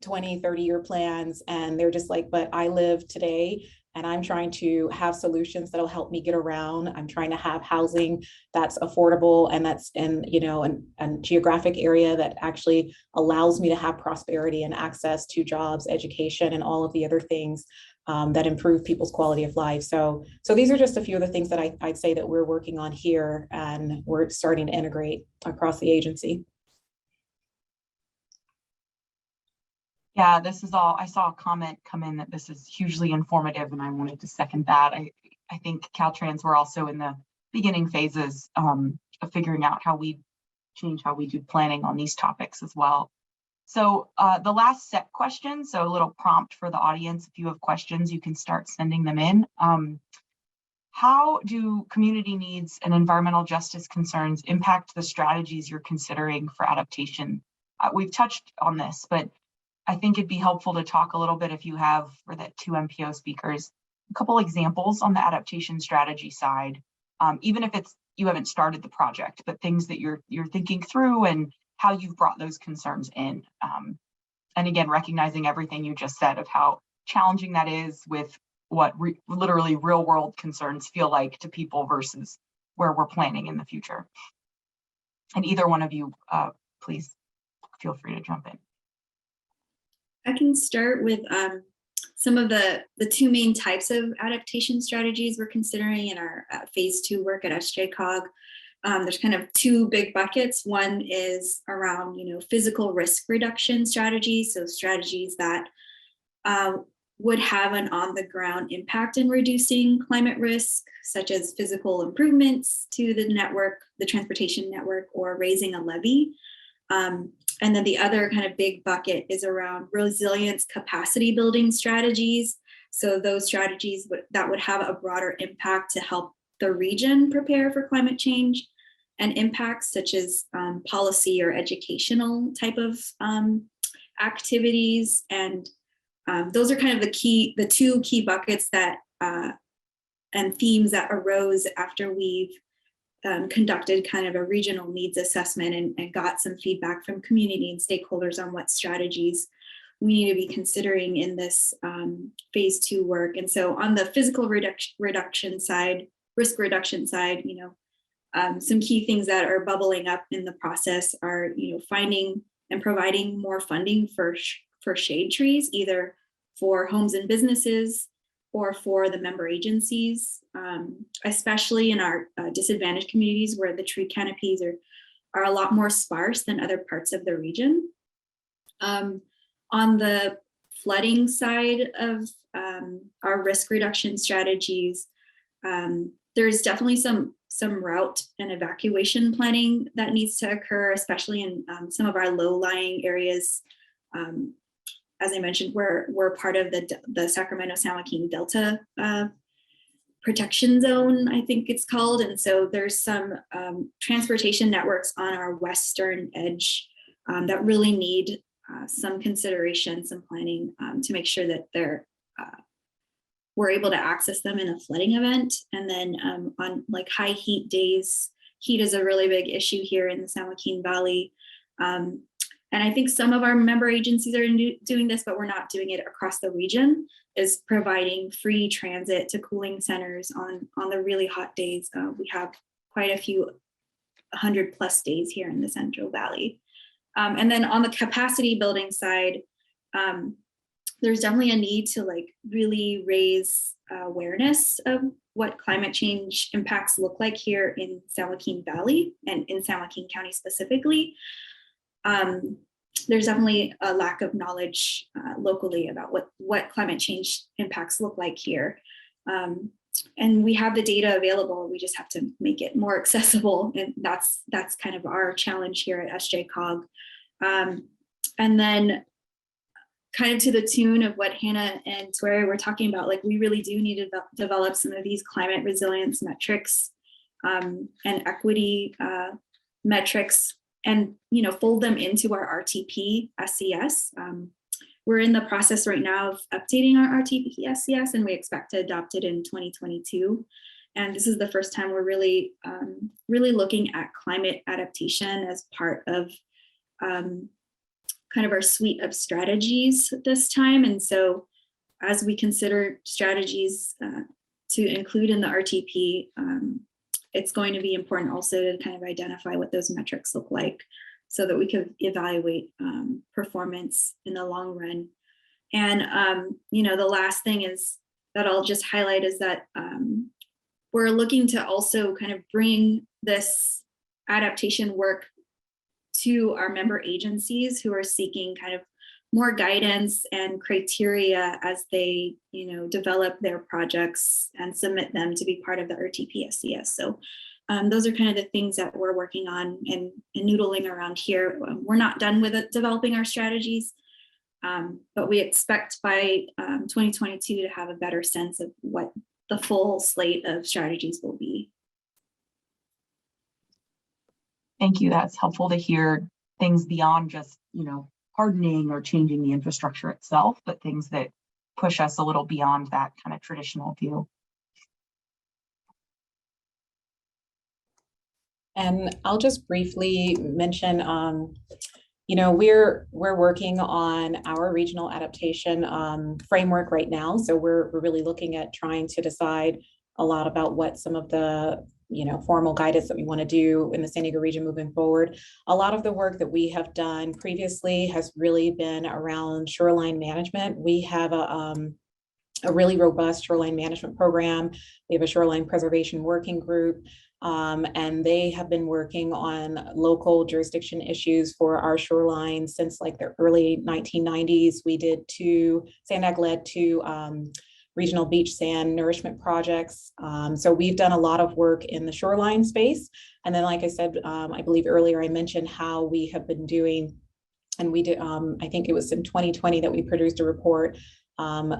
20, 30-year plans and they're just like, but I live today and I'm trying to have solutions that'll help me get around. I'm trying to have housing that's affordable and that's in, a geographic area that actually allows me to have prosperity and access to jobs, education, and all of the other things that improve people's quality of life. So these are just a few of the things that I'd say that we're working on here, and we're starting to integrate across the agency. Yeah, this is all, I saw a comment come in that this is hugely informative, and I wanted to second that. I think Caltrans, we're also in the beginning phases of figuring out how we change how we do planning on these topics as well. So the last set question, so a little prompt for the audience. If you have questions, you can start sending them in. How do community needs and environmental justice concerns impact the strategies you're considering for adaptation? We've touched on this, but I think it'd be helpful to talk a little bit, if you have, for the two MPO speakers, a couple examples on the adaptation strategy side, even if you haven't started the project, but things that you're thinking through and how you've brought those concerns in. And again, recognizing everything you just said of how challenging that is with what literally real world concerns feel like to people versus where we're planning in the future. And either one of you, please feel free to jump in. I can start with some of the two main types of adaptation strategies we're considering in our phase 2 work at SJCOG. There's kind of two big buckets. One is around, physical risk reduction strategies. So strategies that would have an on-the-ground impact in reducing climate risk, such as physical improvements to the network, the transportation network, or raising a levee. And then the other kind of big bucket is around resilience capacity building strategies. So those strategies that would have a broader impact to help the region prepare for climate change and impacts, such as policy or educational type of activities. And those are kind of the two key buckets that and themes that arose after we've conducted kind of a regional needs assessment and got some feedback from community and stakeholders on what strategies we need to be considering in this phase 2 work. And so on the physical reduction side, risk reduction side, some key things that are bubbling up in the process are, finding and providing more funding for shade trees, either for homes and businesses or for the member agencies, especially in our disadvantaged communities where the tree canopies are a lot more sparse than other parts of the region. On the flooding side of our risk reduction strategies, there's definitely some route and evacuation planning that needs to occur, especially in some of our low-lying areas. As I mentioned, we're part of the Sacramento-San Joaquin Delta protection zone, I think it's called. And so there's some transportation networks on our western edge that really need some consideration, some planning to make sure that we're able to access them in a flooding event. And then on like high heat days, heat is a really big issue here in the San Joaquin Valley. And I think some of our member agencies are doing this, but we're not doing it across the region, is providing free transit to cooling centers on the really hot days. We have quite a few 100+ days here in the Central Valley. And then on the capacity building side, there's definitely a need to really raise awareness of what climate change impacts look like here in San Joaquin Valley and in San Joaquin County specifically. There's definitely a lack of knowledge locally about what climate change impacts look like here. And we have the data available, we just have to make it more accessible. And that's kind of our challenge here at SJCOG. And then kind of to the tune of what Hana and Tuere were talking about, like we really do need to develop some of these climate resilience metrics and equity metrics, and fold them into our RTP SCS. We're in the process right now of updating our RTP SCS, and we expect to adopt it in 2022. And this is the first time we're really looking at climate adaptation as part of kind of our suite of strategies this time. And so as we consider strategies to include in the RTP, it's going to be important also to kind of identify what those metrics look like so that we can evaluate performance in the long run. And, the last thing is that I'll just highlight is that we're looking to also kind of bring this adaptation work to our member agencies who are seeking kind of more guidance and criteria as they, develop their projects and submit them to be part of the RTP SCS. So those are kind of the things that we're working on and noodling around here. We're not done with it, developing our strategies, but we expect by 2022 to have a better sense of what the full slate of strategies will be. Thank you. That's helpful to hear things beyond just, hardening or changing the infrastructure itself, but things that push us a little beyond that kind of traditional view. And I'll just briefly mention, we're working on our regional adaptation framework right now. So we're really looking at trying to decide a lot about what some of the formal guidance that we want to do in the San Diego region moving forward. A lot of the work that we have done previously has really been around shoreline management. We have a really robust shoreline management program. We have a shoreline preservation working group, and they have been working on local jurisdiction issues for our shoreline since like the early 1990s. We did SANDAG led two regional beach sand nourishment projects. So we've done a lot of work in the shoreline space. And then, like I said, I believe earlier I mentioned how we have been doing, and we did, I think it was in 2020 that we produced a report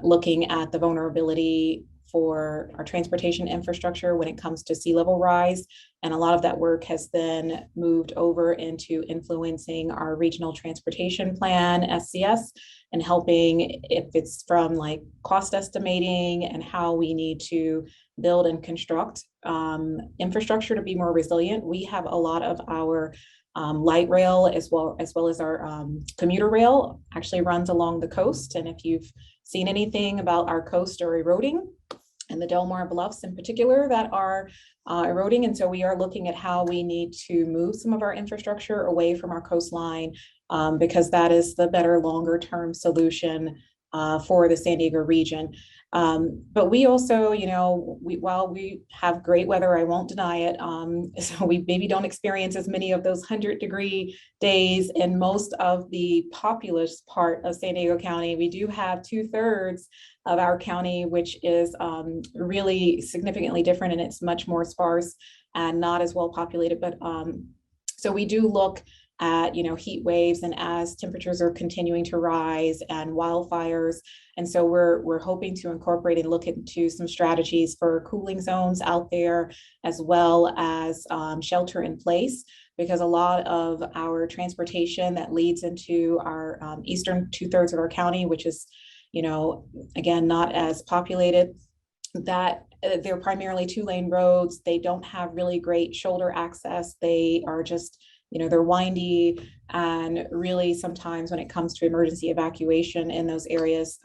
looking at the vulnerability for our transportation infrastructure when it comes to sea level rise. And a lot of that work has then moved over into influencing our regional transportation plan, SCS, and helping if it's from like cost estimating and how we need to build and construct infrastructure to be more resilient. We have a lot of our light rail as well as our commuter rail actually runs along the coast. And if you've seen anything about our coast are eroding, and the Del Mar Bluffs in particular that are eroding. And so we are looking at how we need to move some of our infrastructure away from our coastline because that is the better longer term solution for the San Diego region. But we also, while we have great weather, I won't deny it. So we maybe don't experience as many of those 100-degree days in most of the populous part of San Diego County. We do have 2/3 of our county, which is really significantly different, and it's much more sparse and not as well populated. But so we do look at heat waves and as temperatures are continuing to rise and wildfires. And so we're hoping to incorporate and look into some strategies for cooling zones out there, as well as shelter in place, because a lot of our transportation that leads into our eastern 2/3 of our county, which is again not as populated, that they're primarily 2-lane roads. They don't have really great shoulder access. They are just they're windy, and really sometimes when it comes to emergency evacuation in those areas,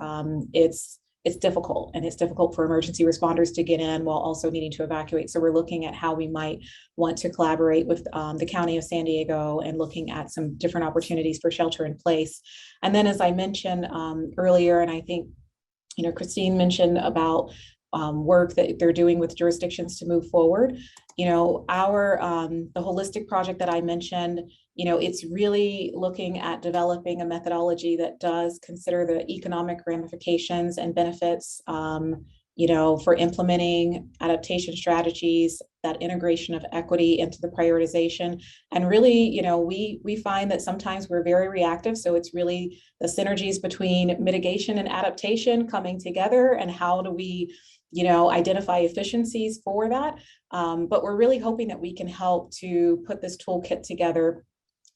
it's difficult, and it's difficult for emergency responders to get in while also needing to evacuate. So we're looking at how we might want to collaborate with the County of San Diego and looking at some different opportunities for shelter in place. And then, as I mentioned earlier, and I think Christine mentioned about work that they're doing with jurisdictions to move forward. Our the holistic project that I mentioned, it's really looking at developing a methodology that does consider the economic ramifications and benefits for implementing adaptation strategies, that integration of equity into the prioritization. And really, we find that sometimes we're very reactive. So it's really the synergies between mitigation and adaptation coming together, and how do we, identify efficiencies for that. But we're really hoping that we can help to put this toolkit together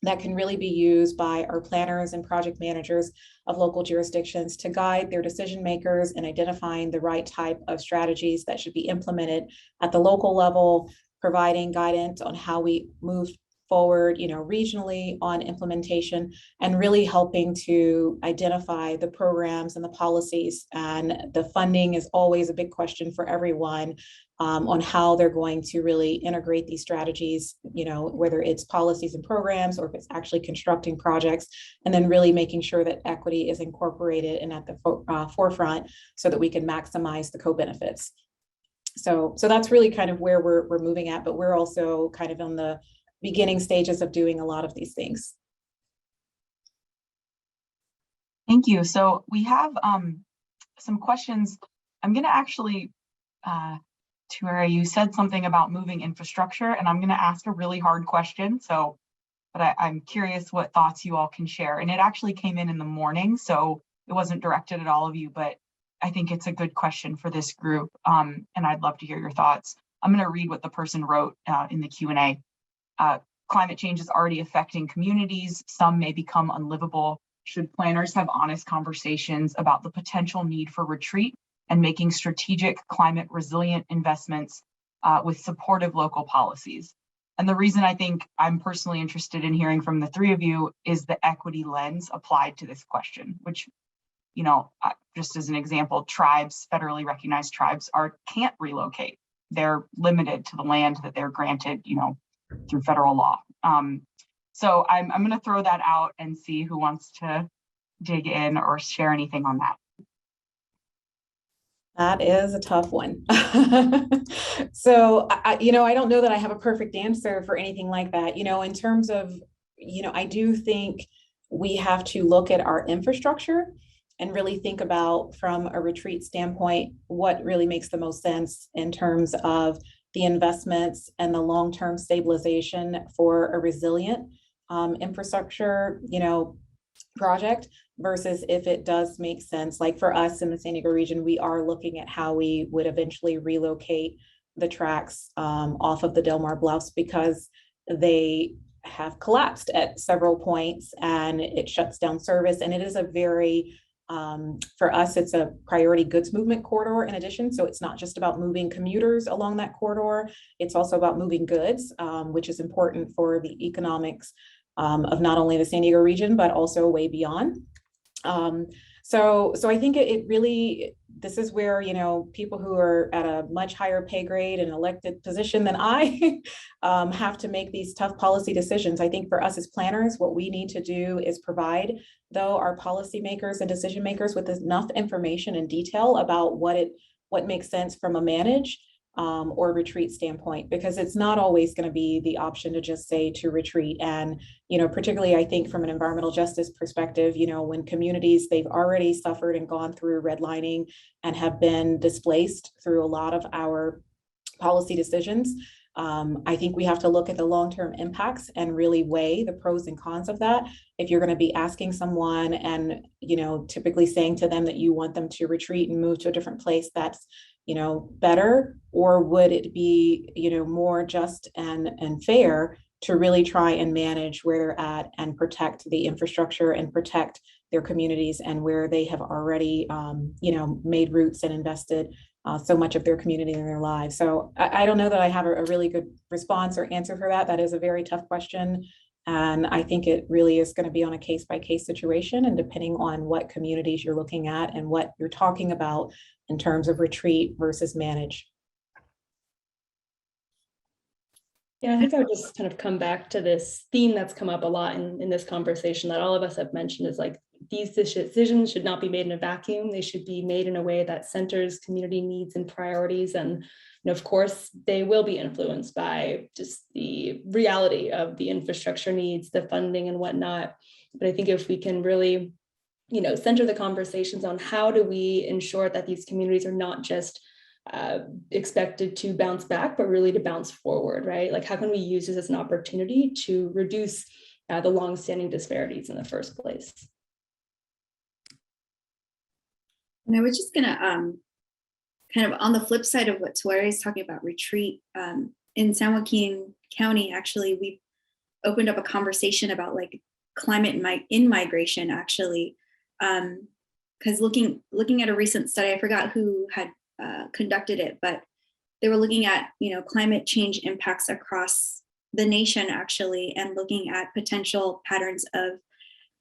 that can really be used by our planners and project managers of local jurisdictions to guide their decision makers in identifying the right type of strategies that should be implemented at the local level, providing guidance on how we move forward, regionally on implementation, and really helping to identify the programs and the policies. And the funding is always a big question for everyone, on how they're going to really integrate these strategies, whether it's policies and programs or if it's actually constructing projects, and then really making sure that equity is incorporated and at the forefront so that we can maximize the co-benefits. So that's really kind of where we're moving at, but we're also kind of on the beginning stages of doing a lot of these things. Thank you. So we have some questions. I'm going to actually, Tuere, you said something about moving infrastructure, and I'm going to ask a really hard question. But I'm curious what thoughts you all can share. And it actually came in the morning, so it wasn't directed at all of you, but I think it's a good question for this group. And I'd love to hear your thoughts. I'm going to read what the person wrote in the Q&A. Climate change is already affecting communities. Some may become unlivable. Should planners have honest conversations about the potential need for retreat and making strategic climate resilient investments with supportive local policies? And the reason I think I'm personally interested in hearing from the three of you is the equity lens applied to this question, which, just as an example, tribes, federally recognized tribes, can't relocate. They're limited to the land that they're granted, through federal law. So I'm going to throw that out and see who wants to dig in or share anything on that. That is a tough one. So, I don't know that I have a perfect answer for anything like that. In terms of, I do think we have to look at our infrastructure and really think about, from a retreat standpoint, what really makes the most sense in terms of the investments and the long-term stabilization for a resilient infrastructure, project, versus if it does make sense. Like for us in the San Diego region, we are looking at how we would eventually relocate the tracks off of the Del Mar Bluffs, because they have collapsed at several points and it shuts down service. And it is a very, for us, it's a priority goods movement corridor in addition. So it's not just about moving commuters along that corridor, it's also about moving goods, which is important for the economics of not only the San Diego region, but also way beyond. So I think it really, this is where, people who are at a much higher pay grade and elected position than I have to make these tough policy decisions. I think for us as planners, what we need to do is provide, though, our policymakers and decision makers with enough information and detail about what makes sense from a manage or retreat standpoint, because it's not always going to be the option to just say to retreat. And, particularly I think from an environmental justice perspective, when communities, they've already suffered and gone through redlining and have been displaced through a lot of our policy decisions. I think we have to look at the long-term impacts and really weigh the pros and cons of that. If you're going to be asking someone and, typically saying to them that you want them to retreat and move to a different place that's, better, or would it be, more just and fair to really try and manage where they're at and protect the infrastructure and protect their communities and where they have already, made roots and invested so much of their community in their lives. So I don't know that I have a really good response or answer for that. That is a very tough question. And I think it really is going to be on a case-by-case situation, and depending on what communities you're looking at and what you're talking about in terms of retreat versus manage. Yeah, I think I would just kind of come back to this theme that's come up a lot in this conversation that all of us have mentioned, is like, these decisions should not be made in a vacuum. They should be made in a way that centers community needs and priorities. And of course, they will be influenced by just the reality of the infrastructure needs, the funding and whatnot. But I think if we can really, center the conversations on how do we ensure that these communities are not just expected to bounce back, but really to bounce forward, right? Like, how can we use this as an opportunity to reduce the longstanding disparities in the first place? And I was just gonna kind of on the flip side of what Tuere is talking about, retreat, in San Joaquin County, actually, we opened up a conversation about like climate in migration, actually, because looking at a recent study, I forgot who had conducted it, but they were looking at, you know, climate change impacts across the nation, actually, and looking at potential patterns of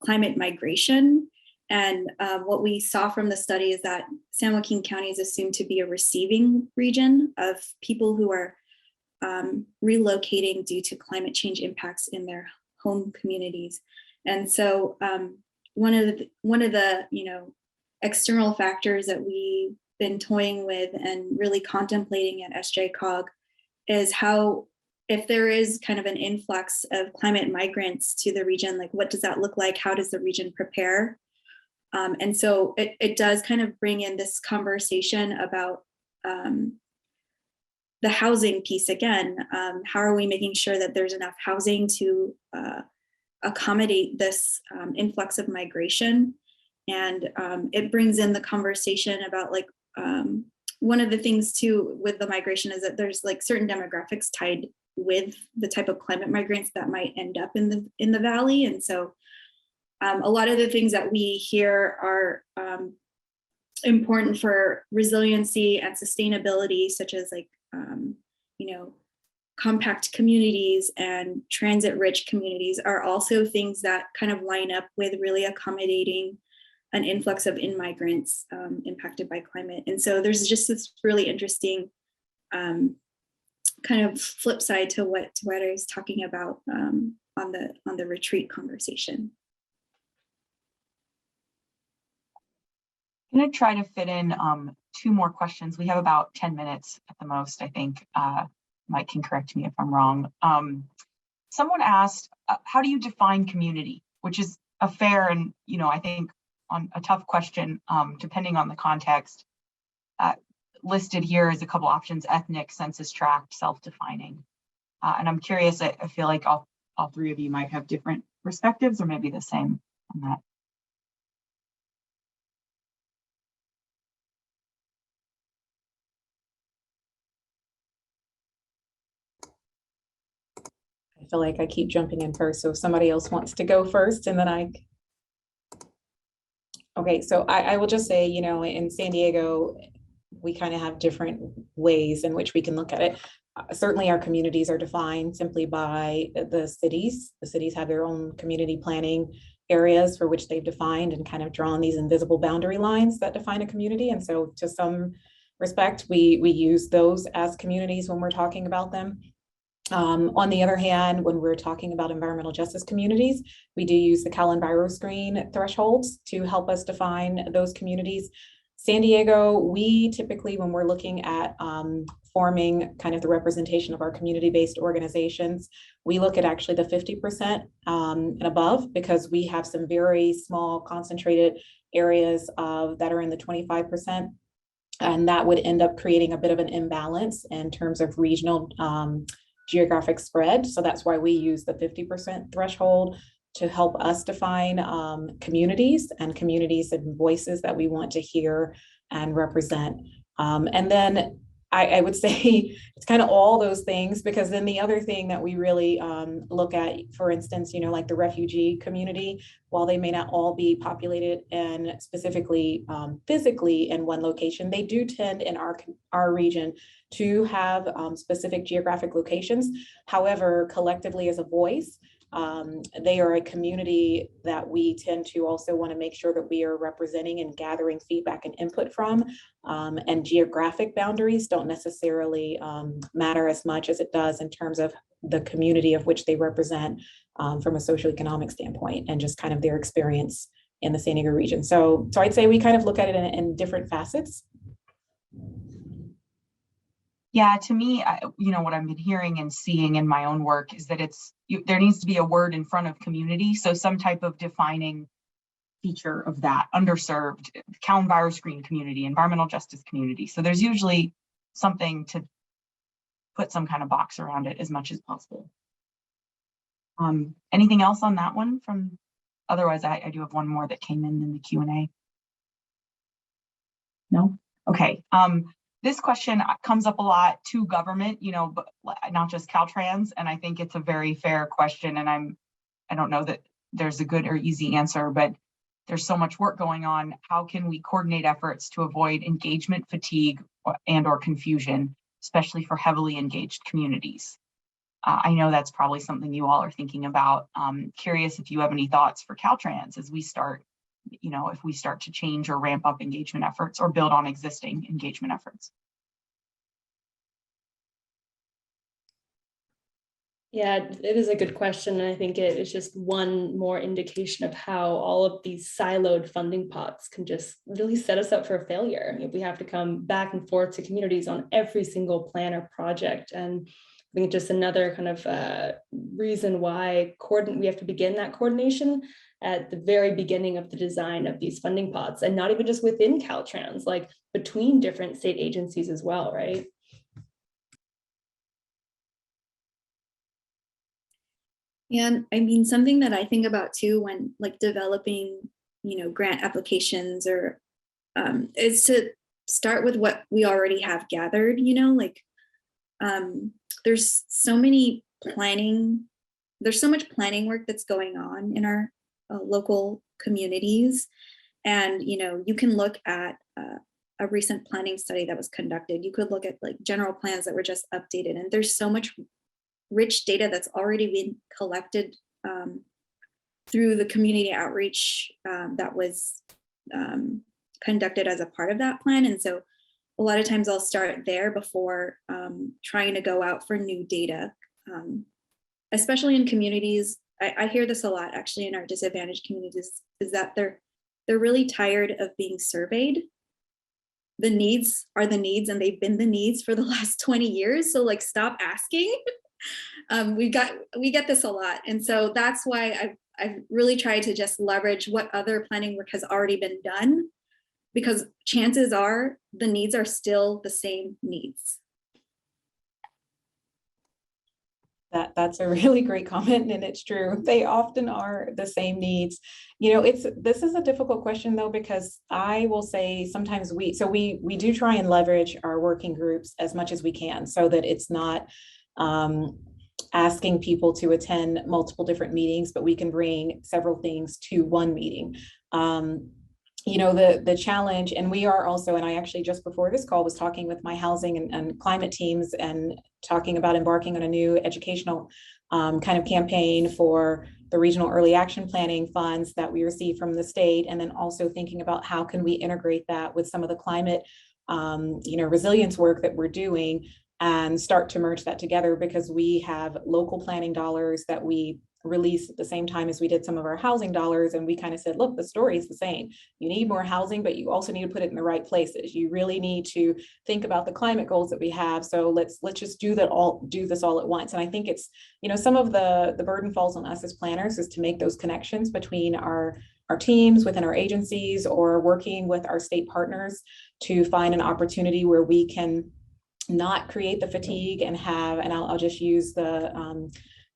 climate migration. And what we saw from the study is that San Joaquin County is assumed to be a receiving region of people who are relocating due to climate change impacts in their home communities. And so one of the you know, external factors that we've been toying with and really contemplating at SJCOG is how, if there is kind of an influx of climate migrants to the region, like what does that look like? How does the region prepare? And so it does kind of bring in this conversation about the housing piece again. How are we making sure that there's enough housing to accommodate this influx of migration? And it brings in the conversation about like, one of the things too with the migration is that there's like certain demographics tied with the type of climate migrants that might end up in the valley. And so a lot of the things that we hear are important for resiliency and sustainability, such as like, you know, compact communities and transit-rich communities are also things that kind of line up with really accommodating an influx of in-migrants impacted by climate. And so there's just this really interesting kind of flip side to what I was talking about on the retreat conversation. I'm going to try to fit in 2 more questions. We have about 10 minutes at the most, I think. Mike can correct me if I'm wrong. Someone asked, how do you define community? Which is a fair and, you know, I think on a tough question, depending on the context. Listed here is a couple options: ethnic, census tract, self-defining. And I'm curious, I feel like all 3 of you might have different perspectives or maybe the same on that. I feel like I keep jumping in first, so if somebody else wants to go first and then okay, so I will just say, you know, in San Diego, we kind of have different ways in which we can look at it. Certainly our communities are defined simply by the cities. The cities have their own community planning areas for which they've defined and kind of drawn these invisible boundary lines that define a community. And so to some respect, we use those as communities when we're talking about them. On the other hand, when we're talking about environmental justice communities, we do use the CalEnviroScreen thresholds to help us define those communities. San Diego, we typically, when we're looking at forming kind of the representation of our community-based organizations, we look at actually the 50% and above, because we have some very small concentrated areas that are in the 25%. And that would end up creating a bit of an imbalance in terms of regional geographic spread. So that's why we use the 50% threshold to help us define communities and voices that we want to hear and represent. And then I would say it's kind of all those things, because then the other thing that we really look at, for instance, you know, like the refugee community, while they may not all be populated and specifically physically in one location, they do tend in our region to have specific geographic locations. However, collectively as a voice, they are a community that we tend to also want to make sure that we are representing and gathering feedback and input from. And geographic boundaries don't necessarily matter as much as it does in terms of the community of which they represent from a socioeconomic standpoint and just kind of their experience in the San Diego region. So I'd say we kind of look at it in different facets. Yeah, to me, you know, what I've been hearing and seeing in my own work is that there needs to be a word in front of community. So some type of defining feature of that: underserved, CalEnviroScreen community, environmental justice community. So there's usually something to put some kind of box around it as much as possible. Anything else on that one from, otherwise I do have one more that came in the Q&A. No? Okay. This question comes up a lot to government, you know, but not just Caltrans. And I think it's a very fair question. And I don't know that there's a good or easy answer, but there's so much work going on. How can we coordinate efforts to avoid engagement fatigue or confusion, especially for heavily engaged communities? I know that's probably something you all are thinking about. Curious if you have any thoughts for Caltrans as we start, you know, if we start to change or ramp up engagement efforts or build on existing engagement efforts. Yeah, it is a good question. And I think it is just one more indication of how all of these siloed funding pots can just really set us up for failure if we have to come back and forth to communities on every single plan or project. And I think just another kind of reason why we have to begin that coordination at the very beginning of the design of these funding pots, and not even just within Caltrans, like between different state agencies as well, right? And I mean, something that I think about too when like developing, you know, grant applications or is to start with what we already have gathered, you know, like there's so much planning work that's going on in our local communities. And, you know, you can look at a recent planning study that was conducted. You could look at like general plans that were just updated, and there's so much rich data that's already been collected through the community outreach that was conducted as a part of that plan. And so a lot of times I'll start there before trying to go out for new data, especially in communities. I hear this a lot actually in our disadvantaged communities, is that they're really tired of being surveyed. The needs are the needs, and they've been the needs for the last 20 years. So like, stop asking. We get this a lot. And so that's why I've really tried to just leverage what other planning work has already been done, because chances are the needs are still the same needs. That's a really great comment, and it's true. They often are the same needs. You know, this is a difficult question though, because I will say sometimes we do try and leverage our working groups as much as we can, so that it's not asking people to attend multiple different meetings, but we can bring several things to one meeting. You know, the challenge, and we are also, and I actually just before this call was talking with my housing and climate teams and talking about embarking on a new educational kind of campaign for the regional early action planning funds that we receive from the state, and then also thinking about how can we integrate that with some of the climate you know, resilience work that we're doing, and start to merge that together, because we have local planning dollars that we release at the same time as we did some of our housing dollars. And we kind of said, look, the story is the same. You need more housing, but you also need to put it in the right places. You really need to think about the climate goals that we have. So let's just do this all at once. And I think it's, you know, some of the burden falls on us as planners, is to make those connections between our teams within our agencies, or working with our state partners to find an opportunity where we can not create the fatigue and have, and I'll just use the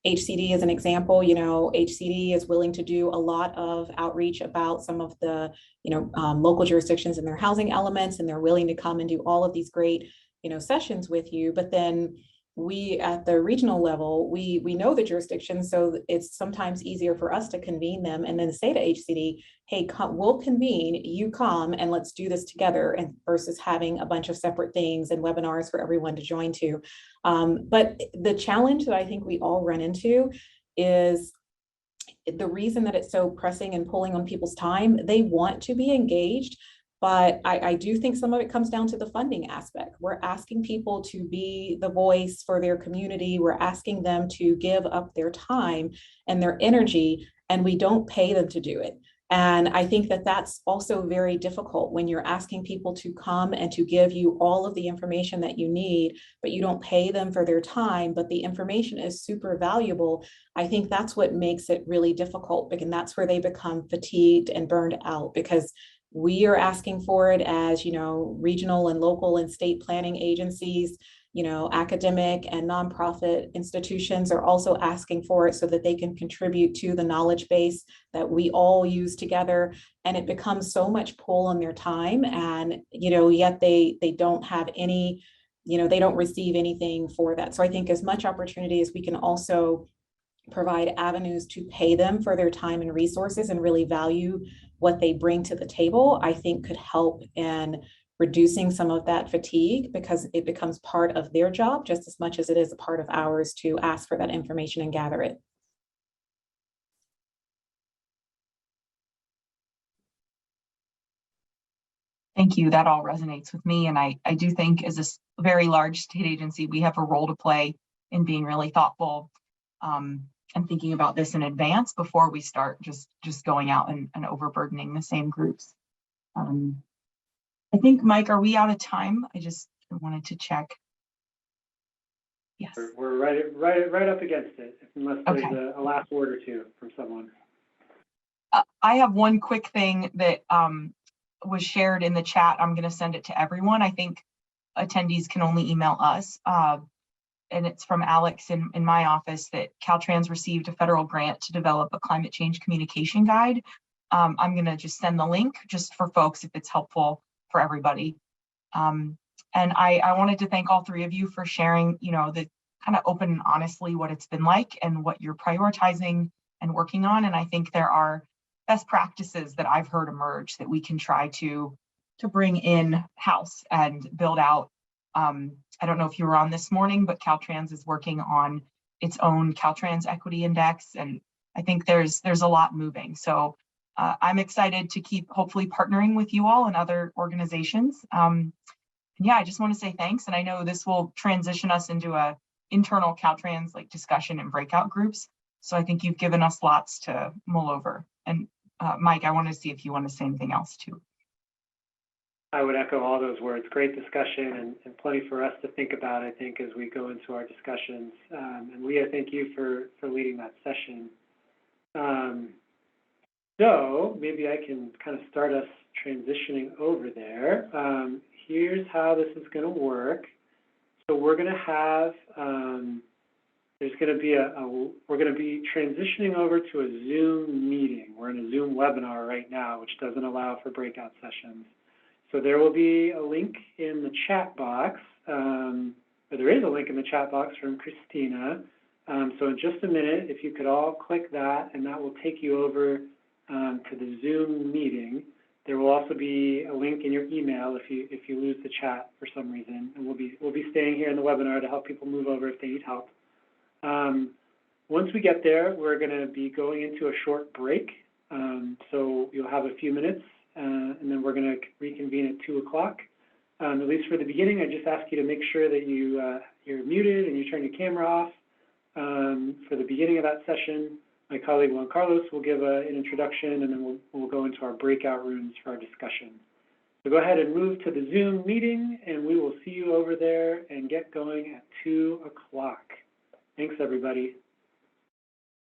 HCD as an example. You know, HCD is willing to do a lot of outreach about some of the, you know, local jurisdictions and their housing elements, and they're willing to come and do all of these great, you know, sessions with you. But then we at the regional level, we know the jurisdictions, so it's sometimes easier for us to convene them and then say to HCD, hey, we'll convene, you come and let's do this together, and versus having a bunch of separate things and webinars for everyone to join to. But the challenge that I think we all run into is the reason that it's so pressing and pulling on people's time. They want to be engaged, but I do think some of it comes down to the funding aspect. We're asking people to be the voice for their community. We're asking them to give up their time and their energy, and we don't pay them to do it. And I think that that's also very difficult when you're asking people to come and to give you all of the information that you need, but you don't pay them for their time, but the information is super valuable. I think that's what makes it really difficult, and that's where they become fatigued and burned out, because We are asking for it as, regional and local and state planning agencies. Academic and nonprofit institutions are also asking for it so that they can contribute to the knowledge base that we all use together. And it becomes so much pull on their time, and yet they don't have any, they don't receive anything for that. So I think as much opportunity as we can also provide avenues to pay them for their time and resources and really value what they bring to the table, I think could help in reducing some of that fatigue, because it becomes part of their job just as much as it is a part of ours to ask for that information and gather it. Thank you. That all resonates with me. And I do think as a very large state agency, we have a role to play in being really thoughtful and thinking about this in advance before we start just going out and overburdening the same groups. I think, Mike, are we out of time? I just wanted to check. Yes. We're right up against it, unless there's Okay. a last word or two from someone. I have one quick thing that was shared in the chat. I'm going to send it to everyone. I think attendees can only email us. And it's from Alex in my office, that Caltrans received a federal grant to develop a climate change communication guide. I'm going to just send the link just for folks if it's helpful for everybody. And I wanted to thank all three of you for sharing, the kind of open and honestly what it's been like and what you're prioritizing and working on. And I think there are best practices that I've heard emerge that we can try to bring in house and build out. I don't know if you were on this morning, but Caltrans is working on its own Caltrans Equity Index, and I think there's a lot moving. So I'm excited to keep hopefully partnering with you all and other organizations. And yeah, I just want to say thanks. And I know this will transition us into a internal Caltrans discussion and breakout groups. So I think you've given us lots to mull over. And Mike, I want to see if you want to say anything else too. I would echo all those words. Great discussion and plenty for us to think about, I think, as we go into our discussions. And Leah, thank you for leading that session. So maybe I can kind of start us transitioning over there. Here's how this is going to work. So we're going to have, there's going to be we're going to be transitioning over to a Zoom meeting. We're in a Zoom webinar right now, which doesn't allow for breakout sessions. So there will be a link in the chat box, or there is a link in the chat box from Christina. So in just a minute, if you could all click that, and that will take you over to the Zoom meeting. There will also be a link in your email if you lose the chat for some reason, and we'll be staying here in the webinar to help people move over if they need help. Once we get there, we're going to be going into a short break. So you'll have a few minutes. And then we're going to reconvene at 2 o'clock. At least for the beginning, I just ask you to make sure that you're muted and you turn your camera off. For the beginning of that session, my colleague Juan Carlos will give an introduction, and then we'll go into our breakout rooms for our discussion. So go ahead and move to the Zoom meeting, and we will see you over there and get going at 2 o'clock. Thanks, everybody.